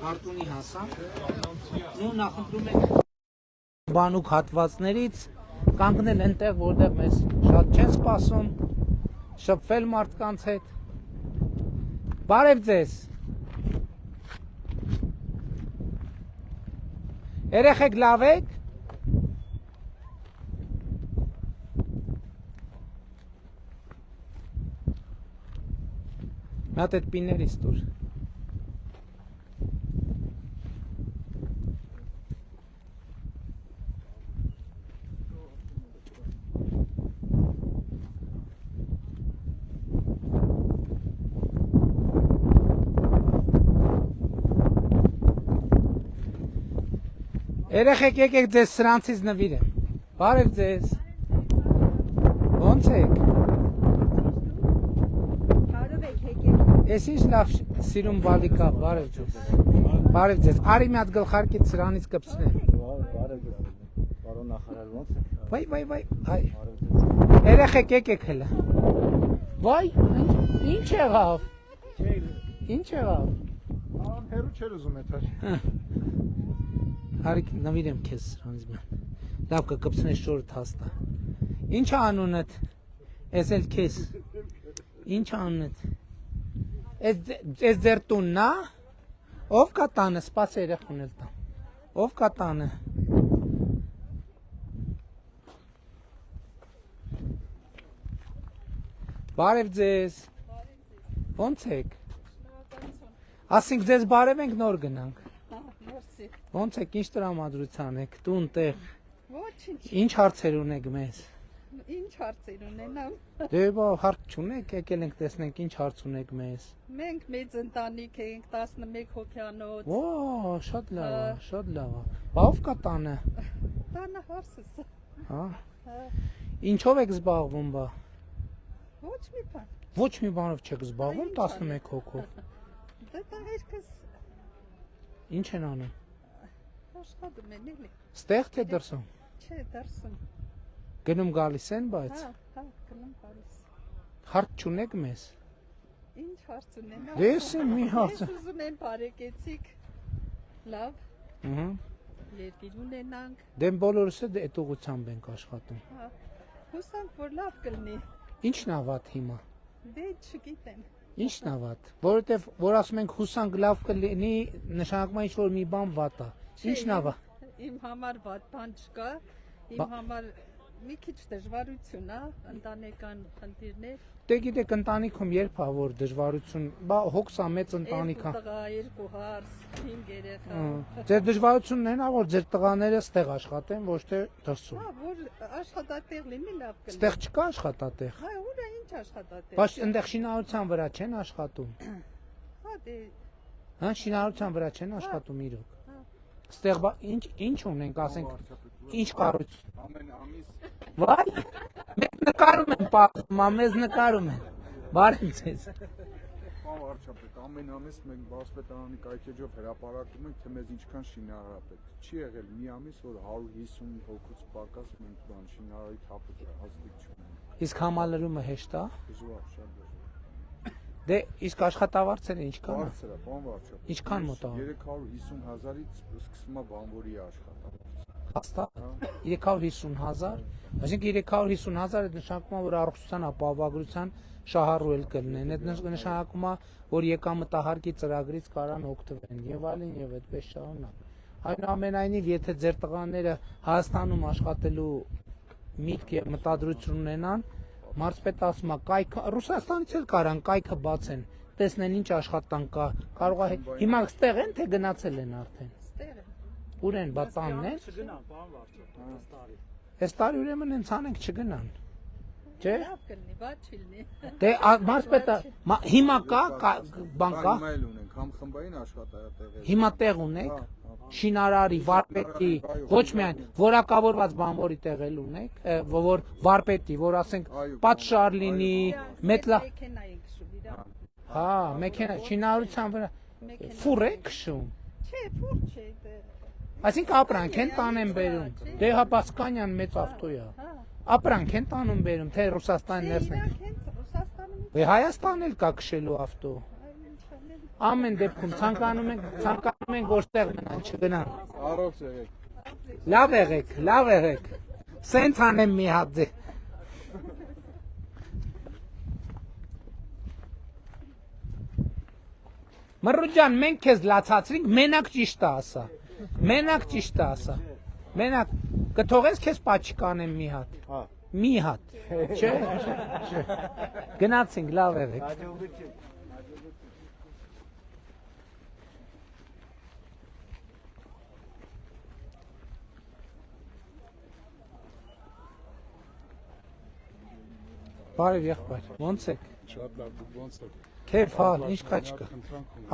Արտունի հասանք, ու նախընտրում ենք բանուկ հատվածներից կանգնել այնտեղ, որտեղ մեզ շատ չեն սպասում, շփվել մարդկանց հետ։ Բարև ձեզ։ Երեխեք լավ եք։ Մատ այդ պիներից տուր։ Երեխեք եկեք ձեզ սրանցից նվիրեմ։ Բարև ձեզ։ Ոնց եք։ Բարև եք եկել։ Ես ինչ լավ սիրում բալիկա, բարև ձեզ։ Բարև ձեզ։ Արի մի հատ գլխարկից սրանից կպցնեմ։ Բարև ձեզ։ Պարոն նախարար ոնց եք։ Վայ, այ։ Երեխեք եկեք հələ։ Վայ, ինչ եղավ։ Ինչ եղավ։ Հերու չեր ուզում էթար։ Արի նվիրեմ քեզ սրանից բան։ Լավ կկպցնես շորդ հաստա։ Ինչ անունդ։ Էս էլ քեզ։ Ինչ անունդ։ Էս ձեր տունն է։ Ով կա տանը, սպաս երեխուն էլ տան։ Ով կա տանը։ Բարև ձեզ։ Ոնց եք։ Ասենք ձեզ բարև ենք նոր գնանք։ Ոնց եք, ինչ տրամադրության եք, տուն տեղ։ Ոչինչ։ Ինչ հարցեր ունեք մեզ։ Ինչ հարցեր ունենամ։ Դե բա հարց չունեք, եկել ենք տեսնենք ինչ հարց ունեք մեզ։ Մենք մեծ ընտանիք ենք, 11 հոգյանոց։ Օ, շատ լավ է, շատ լավ է։ Բա ով կա տանը։ Տանը հարցս։ Հա։ Ինչով եք զբաղվում բա։ Ոչ մի բան։ Ոչ մի բանով չեք զբաղվում 11 հոգով։ Դե դա երկս Ինչ են անում։ աշխատում են էլի։ Ստեղ թե դրսում։ Չէ, դրսում։ Գնում գալիս են, բայց Հա, գնում գալիս։ հարց չունեք մեզ։ Ինչ հարց ունենամ։ Դե ես մի հարց։ Ես ուզում եմ բարեկեցիկ։ Լավ, Ահա։ երկիր ունենանք։ Դե բոլորս այդ ուղղությամբ ենք աշխատում։ Հա։ Հուսանք, որ լավ կլինի։ Ինչն ա վատ հիմա։ Դե չգիտեմ։ Ինչն ա վատ։ Որովհետև որ ասում ենք հուսանք լավ կլինի, նշանակում է ինչ որ մի բան վատ է։ Ինչն ա վատ։ Իմ համար վատ բան չկա։ Իմ համար մի քիչ դժվարություն է, ընտանեկան խնդիրներ։ Դե գիտեք ընտանիքում երբ է որ դժվարություն, բա հոգս է մեծ ընտանիք է։ Երկու տղա, երկու հարց, 5 երեխա։ Ձեր դժվարությունն են, որ ձեր տղաները ստեղ աշխատեն, ոչ թե դրսում։ Հա, որ աշխատատեղ լինի լավ կլինի։ Ստեղ չկա աշխատատեղ։ Հա, ուր է ինչ աշխատատեղ։ Բայց այնտեղ շինարարության վրա չեն աշխատում։ Հա, դե Հա, շինարարության վրա չեն աշխատում իրոք։ Ստեղ բա ինչ ունենք, ասենք, ինչ կառույց։ Ամեն ամիս Վայ, մենք նկարում են, պապա, մեզ նկարում են։ Բարև ձեզ։ Պարոն վարչապետ, ամեն ամիս մենք Բարսպետարանի կայքեջով հրապարակում ենք, թե մեզ ինչքան շինարարապետ։ Չի եղել մի ամիս, որ 150 հոգուց պակաս մենք բան շինարարի թափուտ հաստիկ չունենք։ Իսկ համալրումը հեշտ է։ Դժվար, շատ դժվար։ Դե իսկ աշխատավարձերը ինչքան է։ Բարձր է, պարոն վարչապետ։ Ինչքան մոտ է։ 350,000-ից սկսում է բանվորի աշխատավարձ։ Հաստատ 350,000, այսինքն 350,000-ը նշանակում է, որ առողջության ապահովագրության շահառու էլ կլինեն։ Այդ նշանակում է, որ եկամտահարկի ծրագրից կարան օգտվեն եւ այլն եւ այդպես շարունակ։ Այնուամենայնիվ, եթե ձեր տղաները Հայաստանում աշխատելու միտք եւ մտադրություն ունենան, Մարզպետը ասում է, կայքը Ռուսաստանից էլ կարան կայքը բացեն, տեսնեն ինչ աշխատանք կա, կարող է հիմա ստեղ են թե գնացել են արդեն։ ստեղ է։ Ուր են, բա տանն են։ Չգնան, պարոն վարչապետ, այս տարի։ Այս տարի ուրեմն հենց անենք չգնան։ Չէ։ Լավ կլինի, վատ չի լինի։ Դե մարզպետը հիմա կա բան կա։ Հիմա էլ ունենք, համ խմբային աշխատատեղեր։ Հիմա տեղ ունեք։ Շինարարի, վարպետի, ոչ միայն որակավորված բանվորի տեղ էլ ունեք, որ վարպետի, որ ասենք պատշար լինի, մետլա։ Մեքենա ենք քշում իրա։ Հա, մեքենա, շինարարության վրա ֆուր է քշում։ Չէ, փուր չէ դե։ Այսինքն ապրանք են տանեն բերում։ Դե հա Բասկանյան մեծ ավտո է։ Հա։ Ապրանք են տանում բերում, թե Ռուսաստանի ներսն են։ Իրանք հենց Ռուսաստանում Հայաստան էլ կա քշելու ավտո։ Ամեն դեպքում ցանկանում ենք որտեղ մնան, չգնան։ Առողջ եղեք։ Լավ եղեք։ Սենց անեմ մի հատ ձե։ Մռուջան, մենք քեզ լացացրինք, մենակ ճիշտը ասա։ Մենակ կթողես քեզ պաչկանեմ մի հատ։ Մի հատ։ Չէ։ Գնացինք, լավ եղեք։ Բարև եղբայր, ո՞նց եք։ Շատ լավ, դուք ո՞նց եք։ Քեֆ, հա, ինչ կա չկա։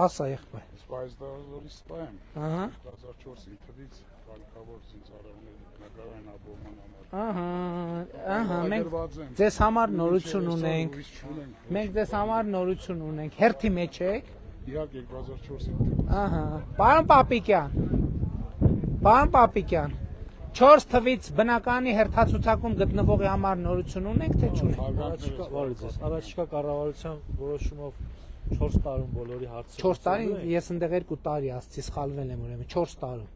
Ասա եղբայր։ Բայց դա լորի սպա եմ։ Ահա։ 2004-ին թվից կալկավոր զինծառայողներ նկարային ապահովման համար։ Ահա, մենք ձեզ համար նորություն ունենք։ Մենք ձեզ համար նորություն ունենք։ Հերթի մեջ եք։ Իհարկե 2004-ին։ Ահա։ Պարոն Պապիկյան։ 4 թվից բնականի հերթացուցակում գտնվողի համար նորություն ունենք, թե չունենք։ Առաջիկա կառավարության որոշումով 4 տարում բոլորի հարցերը 4 տարի, ես ընդեղ 2 տարի ասացի, սխալվել եմ ուրեմն 4 տարում։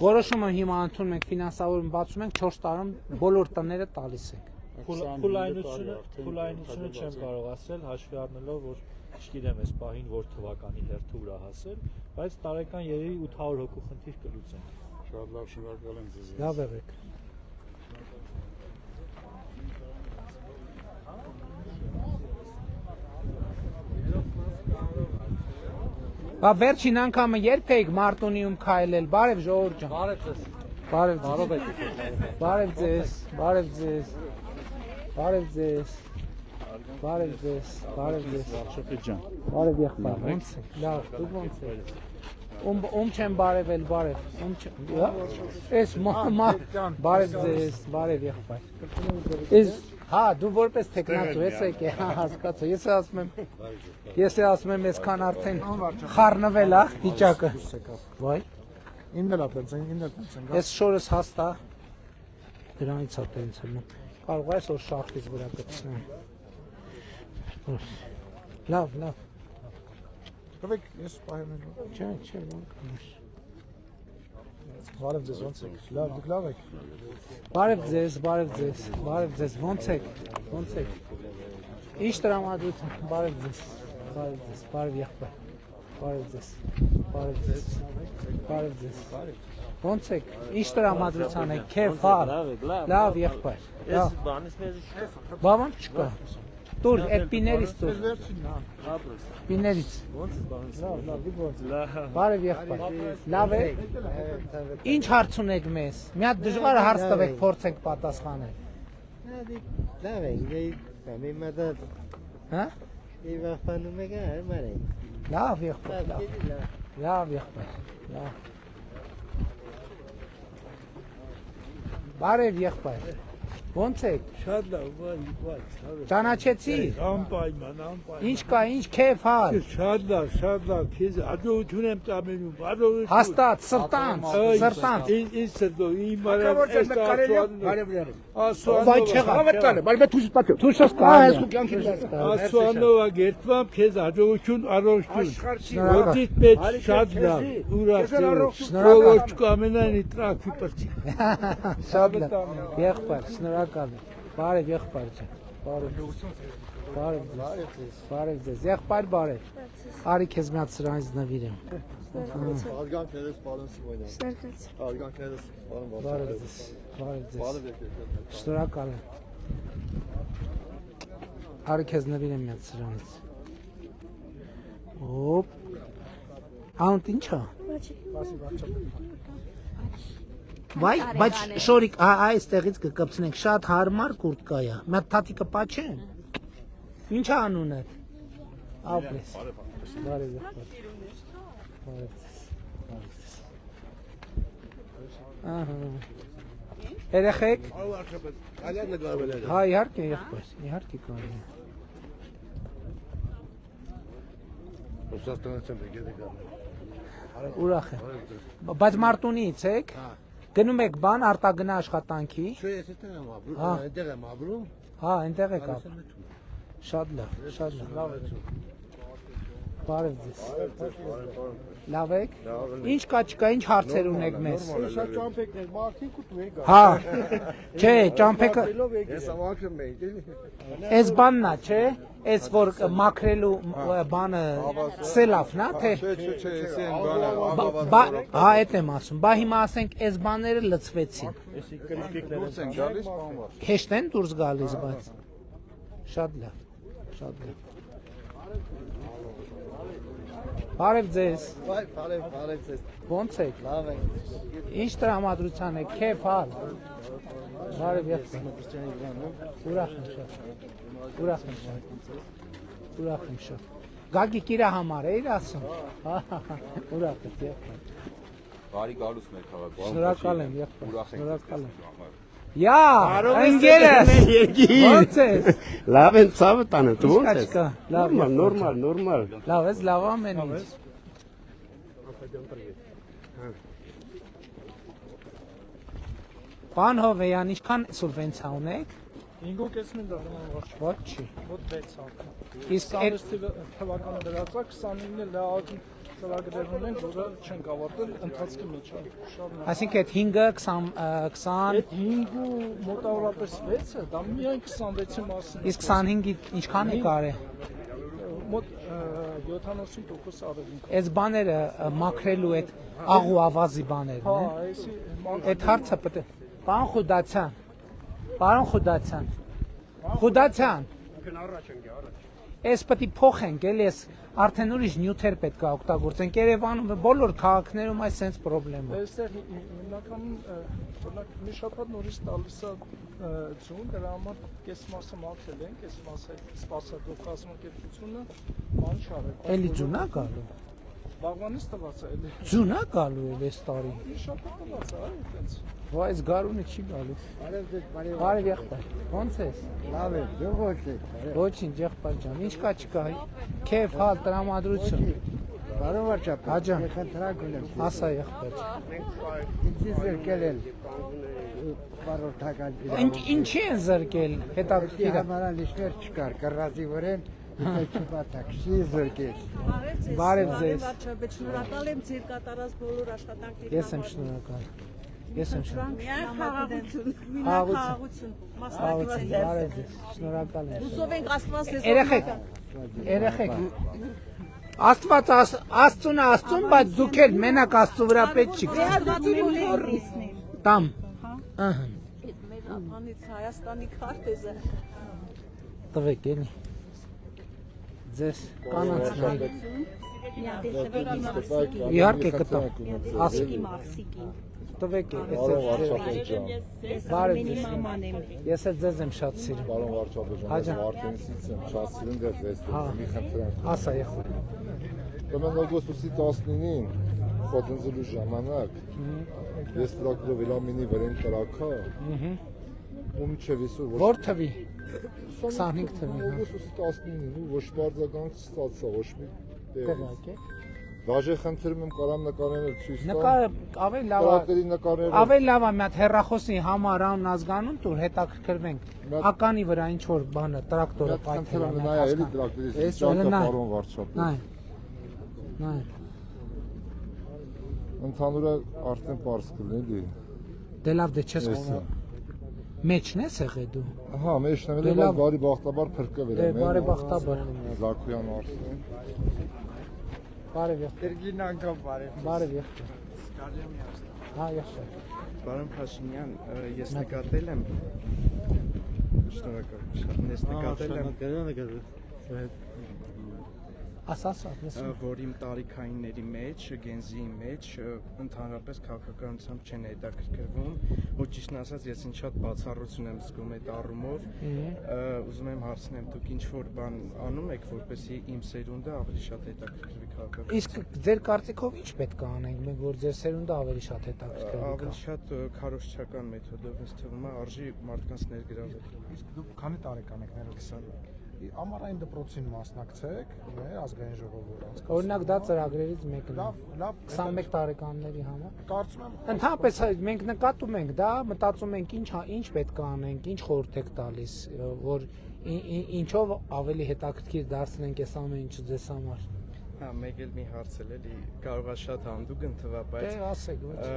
Որոշումը հիմա ընդունում ենք, ֆինանսավորում բացում ենք, 4 տարում բոլոր տները տալիս ենք։ Փուլայնությունը չեմ կարող ասել, հաշվի առնելով, որ չգիտեմ այս պահին որ թվականի հերթը ուրա հասել, բայց տարեկան երևի 800 հոգու խնդիր կլուծենք։ Շատ լավ, շնորհակալ եմ ձեզ։ Լավ եղեք։ Բա վերջին անգամը երբ եք Մարտունիում քայլել, բարև ժողովուրդ ջան։ Բարև ձեզ։ Շփիտ ջան։ Բարև եղբայր, ո՞նց եք։ Լավ, դուք ո՞նց եք։ Ում չեմ բարևել, բարև։ Էս բարև ձեզ, բարև եղբայր։ Էս հա, դու որպես տեխնացու ես եկե, հասկացա։ Ես ասում եմ, այսքան արդեն խառնվել է վիճակը։ Վայ։ Ինձ էլ ապենց, Ես շորս հաստա։ Դրանից է տենց եմ։ Կարող է այսօր շախտից վրա գտնեմ։ Լավ։ Կվեք, ես պահեմ եմ։ Չէ, ոնք։ Բարև ձեզ, ոնց եք։ Լավ, դուք լավ եք։ Բարև ձեզ, ոնց եք։ Ինչ տրամադրություն, բարև ձեզ, բարև եղբայր, բարև ձեզ, ոնց եք, ինչ տրամադրության եք, քեֆ, հա, լավ եղբայր, բավան չկա, տուր, այդ պիներից տուր, պիներից, բարև եղբայր, լավ է, ինչ հարց ունեք մեզ, մի հատ դժվար հարց տվեք, փորձենք պատասխանել, Լավ է, մի մատը հա, իվախանում եք հարմար է։ լավ եղբայր, լավ, բարև եղբայր, ոնց եք, Շատ լավ, բայց ճանաչեցի, անպայման։ ինչ կա, ինչ քեֆ, հար, Շատ լավ, քեզ աջողություն եմ տամենում, աջողություն։ հաստատ, սրտանց, Ինչ սրտով, իմ բարև վայ չեղա, թուշս կա, Ասուանովա գերտվամ, քեզ աջողություն, առողջություն։ Որդիդ պետ շատ լավ, ուրախ Շնորհակալ։ ամենայնի տրակվի պրծի։ շատ լավ, եղբայր, շնորհակալ եմ, բարև եղբայր ջան, բարև ձեզ, եղբայր բարև, արի քեզ մի հատ սրանից նվիրեմ, Արգանքներս պարոն Սիմոնյան։ Արգանքներս պարոն բարև ձեզ, շնորհակալ եմ, արի քեզ նվիրեմ մի հատ սրանից, ոպ, անուտ ինչ է? Բայց շորիկ, այստեղից կկպցնենք, շատ հարմար կուրտկա է, մի հատ թաթիկը պաչեն, ինչ է անունը, ապրես, բարև եղբայր, երեխեք, հա իհարկե եղբայր, իհարկե կարելի է, ուրախ եմ, բայց Մարտունիից եք, գնում եք բան արտագնա աշխատանքի, Այնտեղ եմ ապրում։ հա, այնտեղ եք ապրում, շատ լավ, Բարև ձեզ։ Լավ եք։ Ինչ կա չկա, ինչ հարցեր ունեք մեզ։ Շատ ճամփեկներ, մարդիկ ու դու եք։ Հա։ Չէ, ճամփեկը Ես ամակրում էի, էլի։ էս բանն է, չէ։ Էս որ մաքրելու բանը սելավն է, թե։ Չէ, էսի են բանը, Հա, այդ եմ ասում։ Բա հիմա ասենք էս բաները լցվեցին։ դուրս են գալիս, պարոն վարչապետ։ Հեշտ են դուրս գալիս, բայց շատ լավ, շատ լավ։ Բարև ձեզ, Բարև ձեզ։ ո՞նց եք։ Լավ ենք։ Ինչ տրամադրության եք, քեֆ հալ։ Բարև եղբայր։ Ուրախ եմ շատ։ Ուրախ եմ շատ։ Ուրախ եմ շատ։ Գագիկ իրա համար էիր ասում։ Ուրախ եմ եղբայր։ Բարի գալուս մեր քաղաք։ Շնորհակալ եմ եղբայր։ Ուրախ ենք։ Շնորհակալ եմ։ Յա, ընկերս։ Ո՞նց ես։ Լավ են ցավը տանը, դու ո՞նց ես։ Լավ, Նորմալ։ լավ ես, լավ ամեն ինչ։ Պան Հովեյան, ինչքան սուլվենցիա ունեք։ 5.5 միլիոն վարչ։ Ոչ չի։ Ոտ 6 հատ։ Իսկ այդ թվականը դրածա 29-ը լավ ծրագրեր ունեն, որը չեն ավարտել ընթացքի մեջ։ այսինքն այդ 5-ը 20 Այդ 5-ու մոտավորապես 6-ը, դա միայն 26-ի մասին։ իսկ 25-ի ինչքան է կարե։ Մոտ 70% արևինք։ Այս բաները մաքրելու այդ աղու ավազի բաներն Հա, են։ այսի Այդ հարցը պետք է։ Պարոն Խուդացյան։ Պարոն Խուդացյան։ Խուդացյան։ Այս պետք է փոխենք, էլի էս արդեն ուրիշ նյութեր պետք է օգտագործենք։ Երևանում բոլոր քաղաքներում այս sense խնդրեմ է։ Այստեղ հիմնականում օրինակ մի շաբաթ նորից տալիս է ձուն, դրա համար կես մասը մաքրել են, կես մասը սպասարկող կազմակերպությունը բան չարել։ Էլի ձունա գալու։ Վաղվանից տված է էլի։ Ձունա գալու է այս տարի։ Մի շաբաթ տված է, այդպես։ Բայց գարունը չի գալու։ Բարև եղբայր։ Ո՞նց ես։ Լավ է, դու ո՞նց ես։ Ոչինչ եղբայր ջան, ինչ կա չկա։ Քեֆ հալ տրամադրություն։ Բարով վարչապետ։ Աջան։ Խնդրակ ունեմ։ Ասա եղբայր։ Ինձ զրկել բարոթական։ Ինչի են զրկել հետաքրքիր է։ Համարանիշներ չկար, կռազի վրեն չբացակ, չի զրկել։ Բարև ձեզ։ Վարչապետ, շնորհակալ եմ ձեր կատարած բոլոր աշխատանքների Ես եմ շնորհակալ։ Ես եմ շնորհակալ։ Միայն խաղաղություն, Խաղաղություն։ մասնակցություն։ Բարև ձեզ։ Շնորհակալ եմ։ Հուսով ենք Աստված ձեզ Երեխեք։ Աստծուն, բայց դուք էլ մենակ Աստծո վրա պետք չիք։ Տամ։ Ահա։ մեր ապանից Հայաստանի քարտեզը Տվեք էլի։ Ձեզ կանացնի։ Իհարկե կտամ։ Ասի տվեք է։ Բարև ձեզ։ Ես էլ ձեզ եմ շատ սիրում։ Պարոն վարչապետ, Աջան։ Մարտինսից եմ, շատ սիրում դες մի խնդրանք։ Ասա եղբայր։ Ուրեմն օգոստոսի 19-ին խոտնձելու ժամանակ ես պրոկուրոր Վիլամինի վրեն կրակա։ Ու միջև այսօր Որ թվի։ 25 թվի։ օգոստոսի 19-ին ու ոչ բարձրականք ստացա, ոչ մի տեղ։ Կրակե։ Դաժե խնդրում եմ կարամ նկարներ ցույց տալ։ Նկարը ավելի լավ է։ Կարակտերի նկարները։ Ավելի լավ է մի հատ հերրախոսի համար անուն ազգանուն տուր հետաքրքրվենք։ Ականի վրա ինչ որ բանը տրակտորը Խնդրում եմ նայ էլի տրակտորից Էս ճակա նայ։ պարոն վարչապետ։ Նայ։ Նայ։ Ընդհանուրը արդեն པարզ կլինի։ Դե լավ դե չես խոսում։ Մեջն ես եղե դու։ Հա, մեջն եմ, բայց բարի բախտաբար փրկվել եմ։ Բարի բախտաբար։ Զաքոյան Արսեն։ Բարև եղբայր։ Երգին անգամ բարև։ Բարև եղբայր։ Հա, եղբայր։ Պարոն Փաշինյան, ես նկատել եմ շնորհակալ ես նկատել եմ ասա, որ իմ տարիքայինների մեջ, գենզիի մեջ ընդհանրապես քաղաքականությամբ չեն հետաքրքրվում, ոչ ճիշտն ասած ես ինչ շատ բացառություն եմ զգում այդ առումով, ուզում եմ հարցնեմ դուք ինչ որ բան անում եք, որպեսզի իմ սերունդը ավելի շատ հետաքրքրվի քաղաքականությամբ։ Իսկ ձեր կարծիքով ինչ պետք է անենք մենք, որ ձեր սերունդը ավելի շատ հետաքրքրվի։ Ավելի շատ քարոզչական մեթոդով ինձ թվում է արժի մարդկանց ներգրավել։ Իսկ դուք քանի տարեկան եք ներողից։ Ամառային դպրոցին մասնակցեք, ազգային ժողովուրդ անցկացրեք։ Օրինակ դա ծրագրերից մեկն է։ Լավ, 21 տարեկանների համար։ Կարծում եմ Ընդհանրապես մենք նկատում ենք դա, մտածում ենք ինչ պետք է անենք, ինչ խորհուրդ եք տալիս, որ ինչով ավելի հետաքրքիր դարձնենք այս ամեն ինչը ձեզ համար։ Հա, մեկ էլ մի հարց էլի, կարող է շատ հանդուգն թվա, բայց Դե ասեք, ոչ։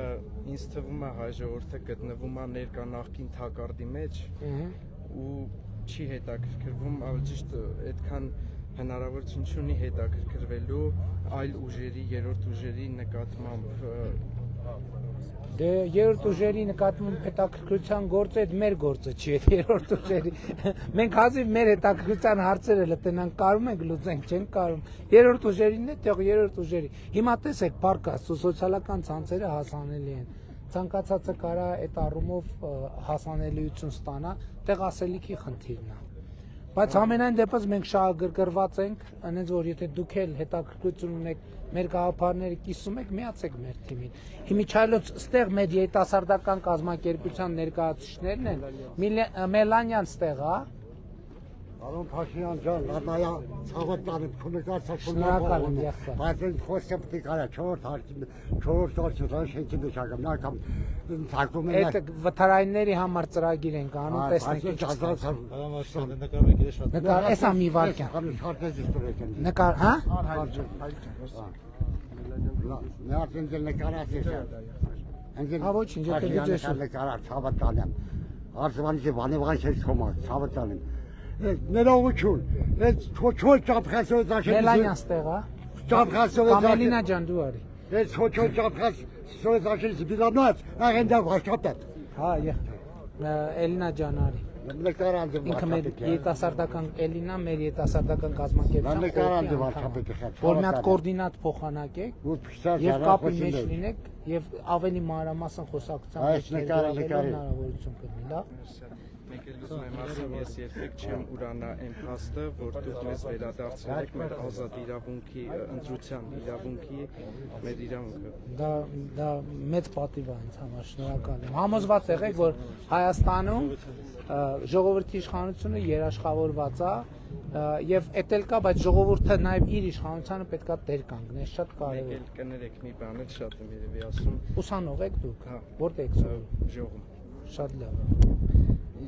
ինձ թվում է հայ ժողովուրդը գտնվում է ներկա նախկին թակարդի մեջ ու չի հետաքրքրվում, ավելի ճիշտ այդքան հնարավորություն չունի հետաքրքրվելու այլ ուժերի, երրորդ ուժերի նկատմամբ Դե երրորդ ուժերի նկատմամբ հետաքրքրության գործը այդ մեր գործը չի, այդ երրորդ ուժերի։ Մենք հազիվ մեր հետաքրքրության հարցերը լտնանք կարում ենք լուծենք, չենք կարում։ Երրորդ ուժերին է, թող երրորդ ուժերի։ Հիմա տեսեք, պարկաս սոցիալական ցանցերը հասանելի են։ Ցանկացածը կարա այդ առումով հասանելիություն ստանա, տեղ ասելիքի խնդիրն է։ Բայց ամենայն դեպս մենք շահագրգռված ենք, այնց որ եթե դուք էլ հետաքրքրություն ունեք մեր գաղափարները կիսում եք, միացեք մեր թիմին։ Իմիջայլոց ստեղ մեր երիտասարդական կազմակերպության ներկայացուցիչներն են, Մելանյան ստեղ է, Պարոն Փաշինյան ջան, լատայա ցավոտ տանը քննարկացա Շնորհակալ եմ, եղբայր։ բայց այն խոսքը պետք է կարա 4 տարի շենքի դաշակը նա կամ ցակում են այդ վթարայինների համար ծրագիր ենք անում, տեսնենք ինչ նկար, էսա մի վարքյան։ Նկար, հա? Նարդեն դել նկարացի։ Հա ոչինչ, եթե դու նկարա ցավոտ տանեմ։ Արզվանից բանեվան չես խոմա, ցավոտ տանեմ։ Ներողություն, այդ չոչոլ ճապխասով դաշել։ Մելանյան ստեղ է։ Ճապխասով դաշել։ Կամելինա ջան դու արի։ Այդ չոչոլ ճապխասով դաշել զբիլանած, այդա վաշտապետ։ Հա, Էլինա ջան արի։ Ինքը մեր երիտասարդական Էլինա, մեր երիտասարդական կազմակերպության որ մի հատ կոորդինատ փոխանակեք եւ կապի մեջ լինեք եւ ավելի մանրամասն խոսակցության մեջ հնարավորություն կլինի, լավ։ Մեկ էլ ուզում եմ ասեմ, ես երբեք չեմ ուրանա այն փաստը, որ դուք մեզ վերադարձրել եք մեր ազատ իրավունքի, ընտրության իրավունքի, մեր իրավունքը։ Դա մեծ պատիվ է ինձ համար, շնորհակալ եմ։ Համոզված եղեք, որ Հայաստանում ժողովրդի իշխանությունը երաշխավորված է եւ էտել կա, բայց ժողովուրդը նաեւ իր իշխանությանը պետքա տեր կանգնի, շատ կարեւոր։ Մեկ էլ կներեք մի բան, շատ եմ երևի ասում։ Ուսանող եք դուք, որտե եք սովորում։ Ժողովում։ Շատ լավ։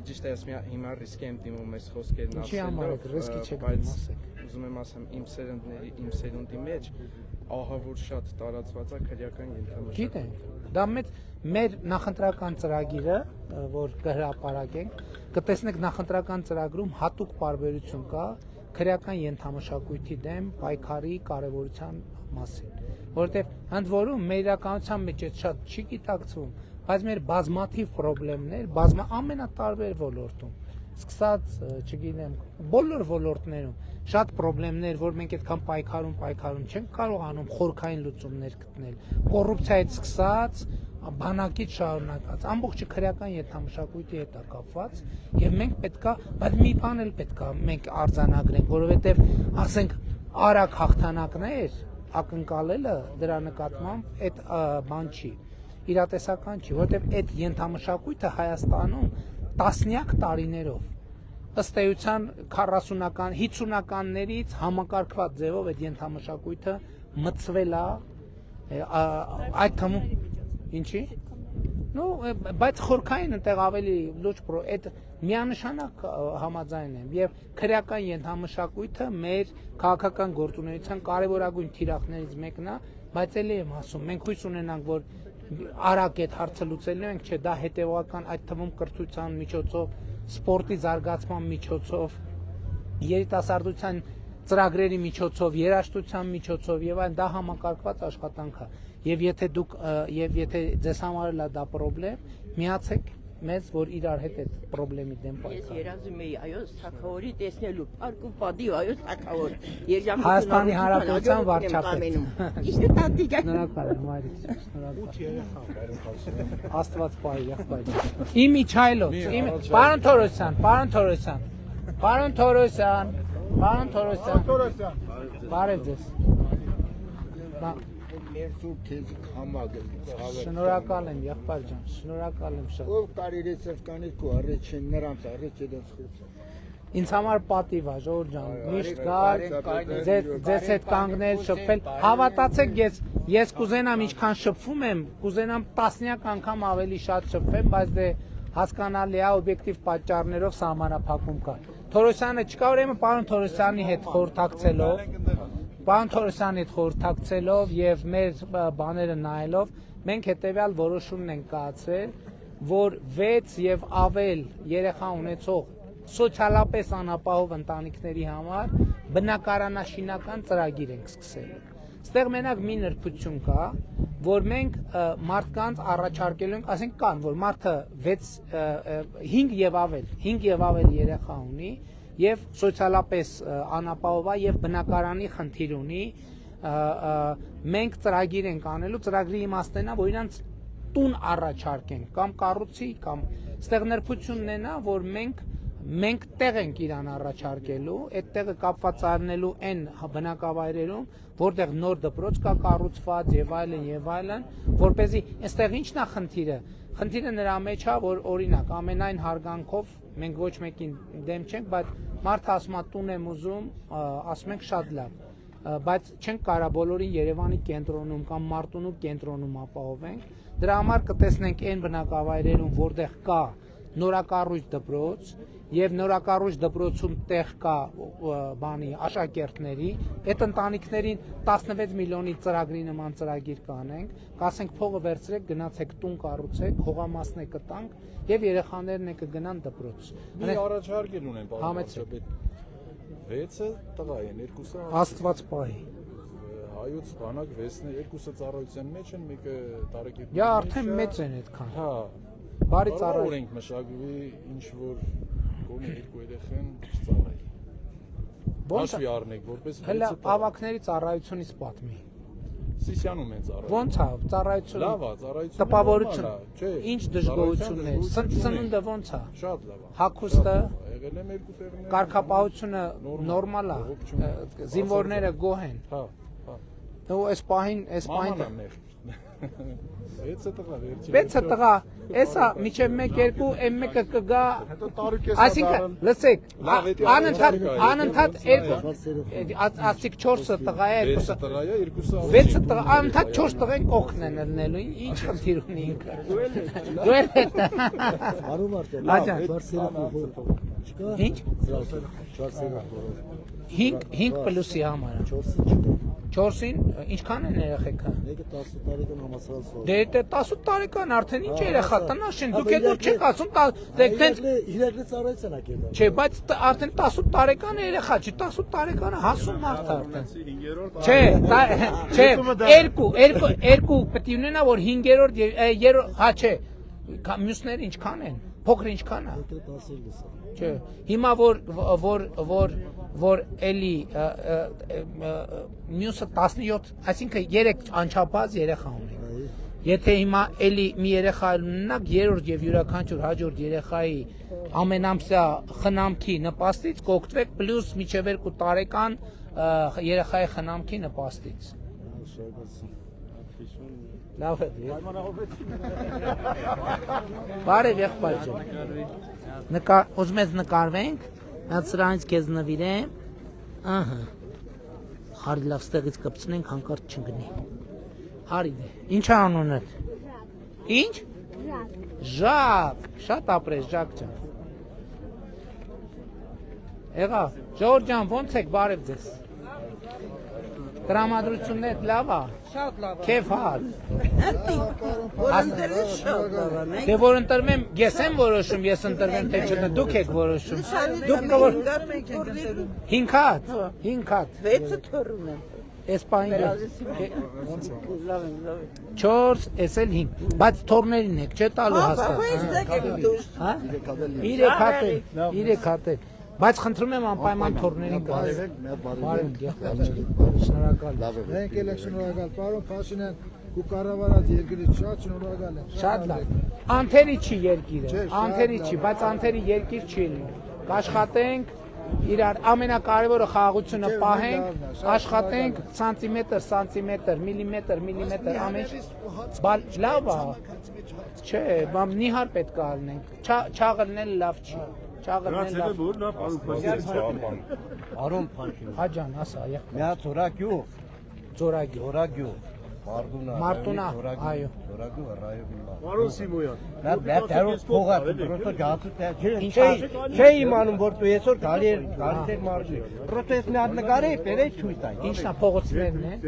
Ճիշտ է, հիմա ռիսկ եմ դիմում այս խոսքերն ասելով։ Ինչի համար եք ռիսկի չեք բայց ասեք։ ուզում եմ ասեմ, իմ սերնդների, իմ սերունդի մեջ ահա որ շատ տարածված է քրեական ենթամշակ։ Գիտենք, դա մեր նախընտրական ծրագիրը, որ կհրապարակենք, կտեսնեք նախընտրական ծրագրում հատուկ պարբերություն կա քրեական ենթամշակույթի դեմ պայքարի կարևորության մասին, որովհետև ընդ որում մեր իրականության մեջ այդ շատ չի գիտակցվում, բայց մեր բազմաթիվ խնդիրներ, ամենատարբեր ոլորտում, սկսած, չգիտեմ, բոլոր ոլորտներում շատ խնդիրներ, որ մենք այդքան պայքարում չենք կարողանում խորքային լուծումներ գտնել, կոռուպցիայից սկսած, բանակից շարունակած, ամբողջը քրեական ենթամշակույթի հետ է կապված, եւ մենք պետքա, բայց մի բան էլ պետքա մենք արձանագրենք, որովհետեւ ասենք արագ հաղթանակներ ակնկալելը դրա նկատմամբ այդ բան չի, իրատեսական չի, որովհետեւ այդ ենթամշակույթը Հայաստանում տասնյակ տարիներով ըստ էության 40-ական, 50-ականներից համակարգված ձևով այդ ենթամշակույթը մտցվել է, այդ թվում ինչի՞։ Ну, բայց խորքային այնտեղ ավելի լուրջ այդ միանշանակ համաձայն եմ եւ քրեական ենթամշակույթը մեր քաղաքական գործունեության կարևորագույն թիրախներից մեկն է, բայց ելի եմ ասում, մենք հույս ունենանք, որ արագ այդ հարցը լուծելու ենք, չէ, դա հետեւական այդ թվում կրթության միջոցով, սպորտի զարգացման միջոցով, երիտասարդության ծրագրերի միջոցով, երաժշտության միջոցով եւ այլն, դա համակարգված աշխատանք է։ Եվ եթե ձեզ համար է դա խնդրեմ, միացեք մեզ, որ իրար հետ այդ խնդրի դեմ պայքարենք։ Ես երազում եի այոց թակավորի տեսնելու, փառք ու պատիվ այոց թակավոր։ Հայաստանի Հանրապետության վարչապետ։ Իսկ տատիկա։ Շնորհակալ եմ, Մարիկ, շնորհակալ։ Աստված պահի, եղբայր։ Իմ Իջայլոց, պարոն Թորոսյան, բարև ձեզ։ Շնորհակալ եմ, եղբայր ջան, շնորհակալ եմ շատ։ Ով կարիրեց կանից քո առաջին նրանց առաջ դες խոսը։ Ինձ համար պատիվ է, Ժողովուրդ ջան, միշտ գալ, ձեզ հետ կանգնել, շփվել։ Հավատացեք, ես կուզենամ ինչքան շփվում եմ, կուզենամ տասնյակ անգամ ավելի շատ շփվեմ, բայց դե հասկանալի է օբյեկտիվ պատճառներով սահմանափակում կա։ Թորոսյանը չկա, ուրեմն պարոն Թորոսյանի հետ խորհրդակցելով Պարոն Թորոսյանի հետ խորհրդակցելով եւ մեր բաները նայելով մենք հետեւյալ որոշումն ենք կայացրել, որ 6 եւ ավել երեխա ունեցող սոցիալապես անապահով ընտանիքների համար բնակարանաշինական ծրագիր ենք սկսել։ Ստեղ մենակ մի նրբություն կա, որ մենք մարդկանց առաջարկելու ենք, ասենք կան, որ մարդը 5 եւ ավել երեխա ունի եւ սոցիալապես անապահով է եւ բնակարանի խնդիր ունի, մենք ծրագիր ենք անելու, ծրագրի իմաստն է, որ իրանց տուն առաջարկենք կամ կառուցի կամ ստեղ նրբությունն է նա, որ մենք տեղ ենք իրան առաջարկելու, այդ տեղը կապված առնելու այն բնակավայրերում, որտեղ նոր դպրոց կա կառուցված եւ այլն, որպեսզի այստեղ ինչն է խնդիրը։ Խնդիրը նրա մեջ է, որ օրինակ ամենայն հարգանքով մենք ոչ մեկին դեմ չենք, բայց մարդը ասում է տուն եմ ուզում, ասում ենք շատ լավ, բայց չենք կարա բոլորին Երևանի կենտրոնում կամ Մարտունու կենտրոնում ապահովենք։ Դրա համար կտեսնենք այն բնակավայրերում, որտեղ կա նորակառույց դպրոց եւ նորակառույց դպրոցում տեղ կա բանի աշակերտների, այդ ընտանիքներին 16 միլիոնի ծրագրի նման ծրագիր կանենք, կասենք փողը վերցրեք, գնացեք տուն կառուցեք, հողամասն է կտանք եւ երեխաներն է կգնան դպրոց։ Մի առաջարկել ունեմ, պարոն վարչապետ։ 6-ը տղա են, 2-ը Աստված պահի։ Հայոց բանակ 6-ն է, 2-ը ծառայության մեջ են, մեկը տարեկան։ Յա արդեն մեծ են այդքան։ Հա։ Բարի ծառայ։ Օրենք մշակվի, ինչ որ կողմը երկու երեխան չծառայի։ Հաշվի առնեք, որպես հələ ավակների ծառայությունից պատմի։ Սիսիանում են ծառայում։ Ոնց է ծառայությունը։ Լավ է, ծառայությունը։ Տպավորություն։ Չէ։ Ինչ դժգոհություններ, սնունդը ոնց է։ Շատ լավ է։ Հագուստը, եղել եմ երկու տեղներ։ կարգապահությունը նորմալ է։ Զինվորները գոհ են։ Հա։ Ու այս պահին 6-ը տղա վերջին։ 6-ը տղա, էսա միջև 1-2 M1-ը կգա։ Այսինքն, լսեք, անընդհատ 2 ասիկ 4-ը տղա է, 2-ը տղա է, 2-ը 6-ը տղա, անընդհատ 4 տղեն կողքն են ելնելու, ինչ խնդիր ունի ինքը։ Դուել է։ Արում արտել։ Աջա։ Ինչ։ 5 պլյուսի համար։ 4-ին ինչքան են երեխեքը։ Մեկը 10 տարեկան համասարած։ Դե 10 տարեկան արդեն ինչ երեխա տնաշեն, դուք եկող չեք ասում, իրակլի ծառայության ա կերտա։ Չէ, բայց արդեն 10 տարեկան երեխա չի, 10 տարեկանը հասուն մարդ արդեն։ Չէ, երկու պետք է ունենա, որ 5-րդ եւ հա չէ, մյուսները ինչքան են, փոքր ինչքան է։ Չէ, հիմա որ էլի մյուսը 17, այսինքն 3 անչափած երեխա ունի։ Եթե հիմա էլի մի երեխա ունենաք, երրորդ եւ յուրաքանչյուր հաջորդ երեխայի ամենամսյա խնամքի նպաստից կօգտվեք պլյուս միջև 2 տարեկան երեխայի խնամքի նպաստից։ Լավ է։ Բարև եղբայր ջան։ Ուզում ես նկարվենք, հատ սրանից քեզ նվիրեմ։ Ահա։ Հարի լավ ստեղից կպցնենք, հանկարծ չգնի։ Հարի դե։ Ինչ է անունդ։ Ինչ։ Ժակ։ Շատ ապրես Ժակ ջան։ Եղավ։ Ժորժ ջան, ո՞նց եք, բարև ձեզ։ Տրամադրությունն լավ է։ Շատ լավ է։ Քեֆ հալ։ Որ ընտրվեց շատ լավ է։ Դե որ ընտրվեմ, ես եմ որոշում, ես ընտրվեմ թե չէ, դուք եք որոշում։ Դուք կոր 5 հատ։ 6-ը թորում եմ։ Այս պահին Լավ եմ, լավ եմ։ 4, էս էլ 5, բայց թորներին եք, չէ տալու հաստատ։ Հա? 3 հատ է։ Բայց խնդրում եմ անպայման թորներին կազմեք։ Բարև եղբայր։ Շնորհակալ։ Մենք էլ ենք շնորհակալ, պարոն Փաշինյան, ու կառավարած երկրից շատ շնորհակալ եմ։ Շատ լավ։ Անթերի չի երկիրը, անթերի չի, բայց անթերի երկիր չի լինի։ Կաշխատենք իրար ամենակարևորը խաղաղությունը պահենք, աշխատենք սանտիմետր, միլիմետր, ամեն լավ է։ Չէ, բամ նիհար պետք է ալնենք։ Չաղլնել լավ չի։ Չաղլնել լավ։ Արոն Փաշինյան։ Հա ջան, ասա, եղբայր։ Միա ծորագյուղ։ Ձորագյուղ։ Մարտունա, այո։ Պարոն Սիմոյան, Չէ իմանում, որ դու այսօր գալի էր Մարտունի։ Պրոստես մի հատ նկարի, բերեց ցույց տա։ Ինչն է փողոցներն են։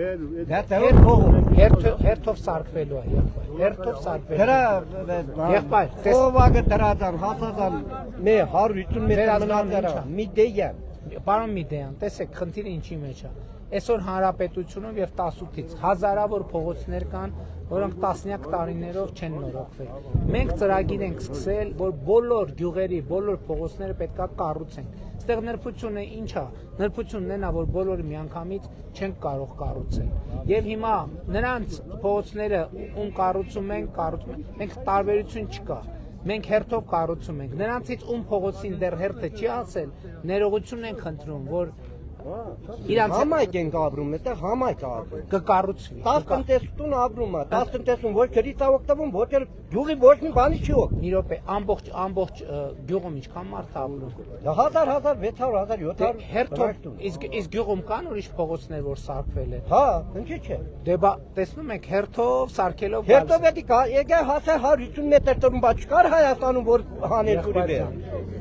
Դա դեռ փողոց։ Հերթով սարքվելու է, եղբայր։ Հերթով սարքվելու։ Դրա Եղբայր, Ովագը դրածան, հասածան, մի 150 մետր մնացարա, մի դեյան։ Պարոն Միդեյան, տեսեք, խնդիրը ինչի մեջ է։ Այսօր հանրապետությունում եւ 18-ից հազարավոր փողոցներ կան, որոնք տասնյակ տարիներով չեն նորոգվել։ Մենք ծրագիր ենք սկսել, որ բոլոր գյուղերի, բոլոր փողոցները պետքա կառուցենք։ Այստեղ նրբությունը ինչ է։ Նրբությունն են, որ բոլորը միանգամից չեն կարող կառուցել։ Եվ հիմա նրանց փողոցները ում կառուցում ենք, մենք տարբերություն չկա։ Մենք հերթով կառուցում ենք։ Նրանցից ում փողոցին դեռ հերթը չի ասել, ներողություն ենք խնդրում, որ իրանց Համայնք ենք ապրում, այդտեղ համայնք ապրում։ կկառուցվի։ 10 տնտեսություն ապրում է, 10 տնտեսություն ոչ ջրից օգտվում, ոչ էլ գյուղի ոչ մի բանի չի օգտվում։ Մի րոպե, ամբողջ գյուղում ինչքան մարդ է ապրում։ 1000, 1500, 1700 Հերթով, իսկ գյուղում կան ուրիշ փողոցներ, որ սարքվել են։ Հա, ինչի՞ չէ։ Դե բա տեսնում եք հերթով սարքելով Հերթով էդի եկե հասա 150 մետր տրումբա չկար Հայաստանում, որ հաներ ջուրի վեր։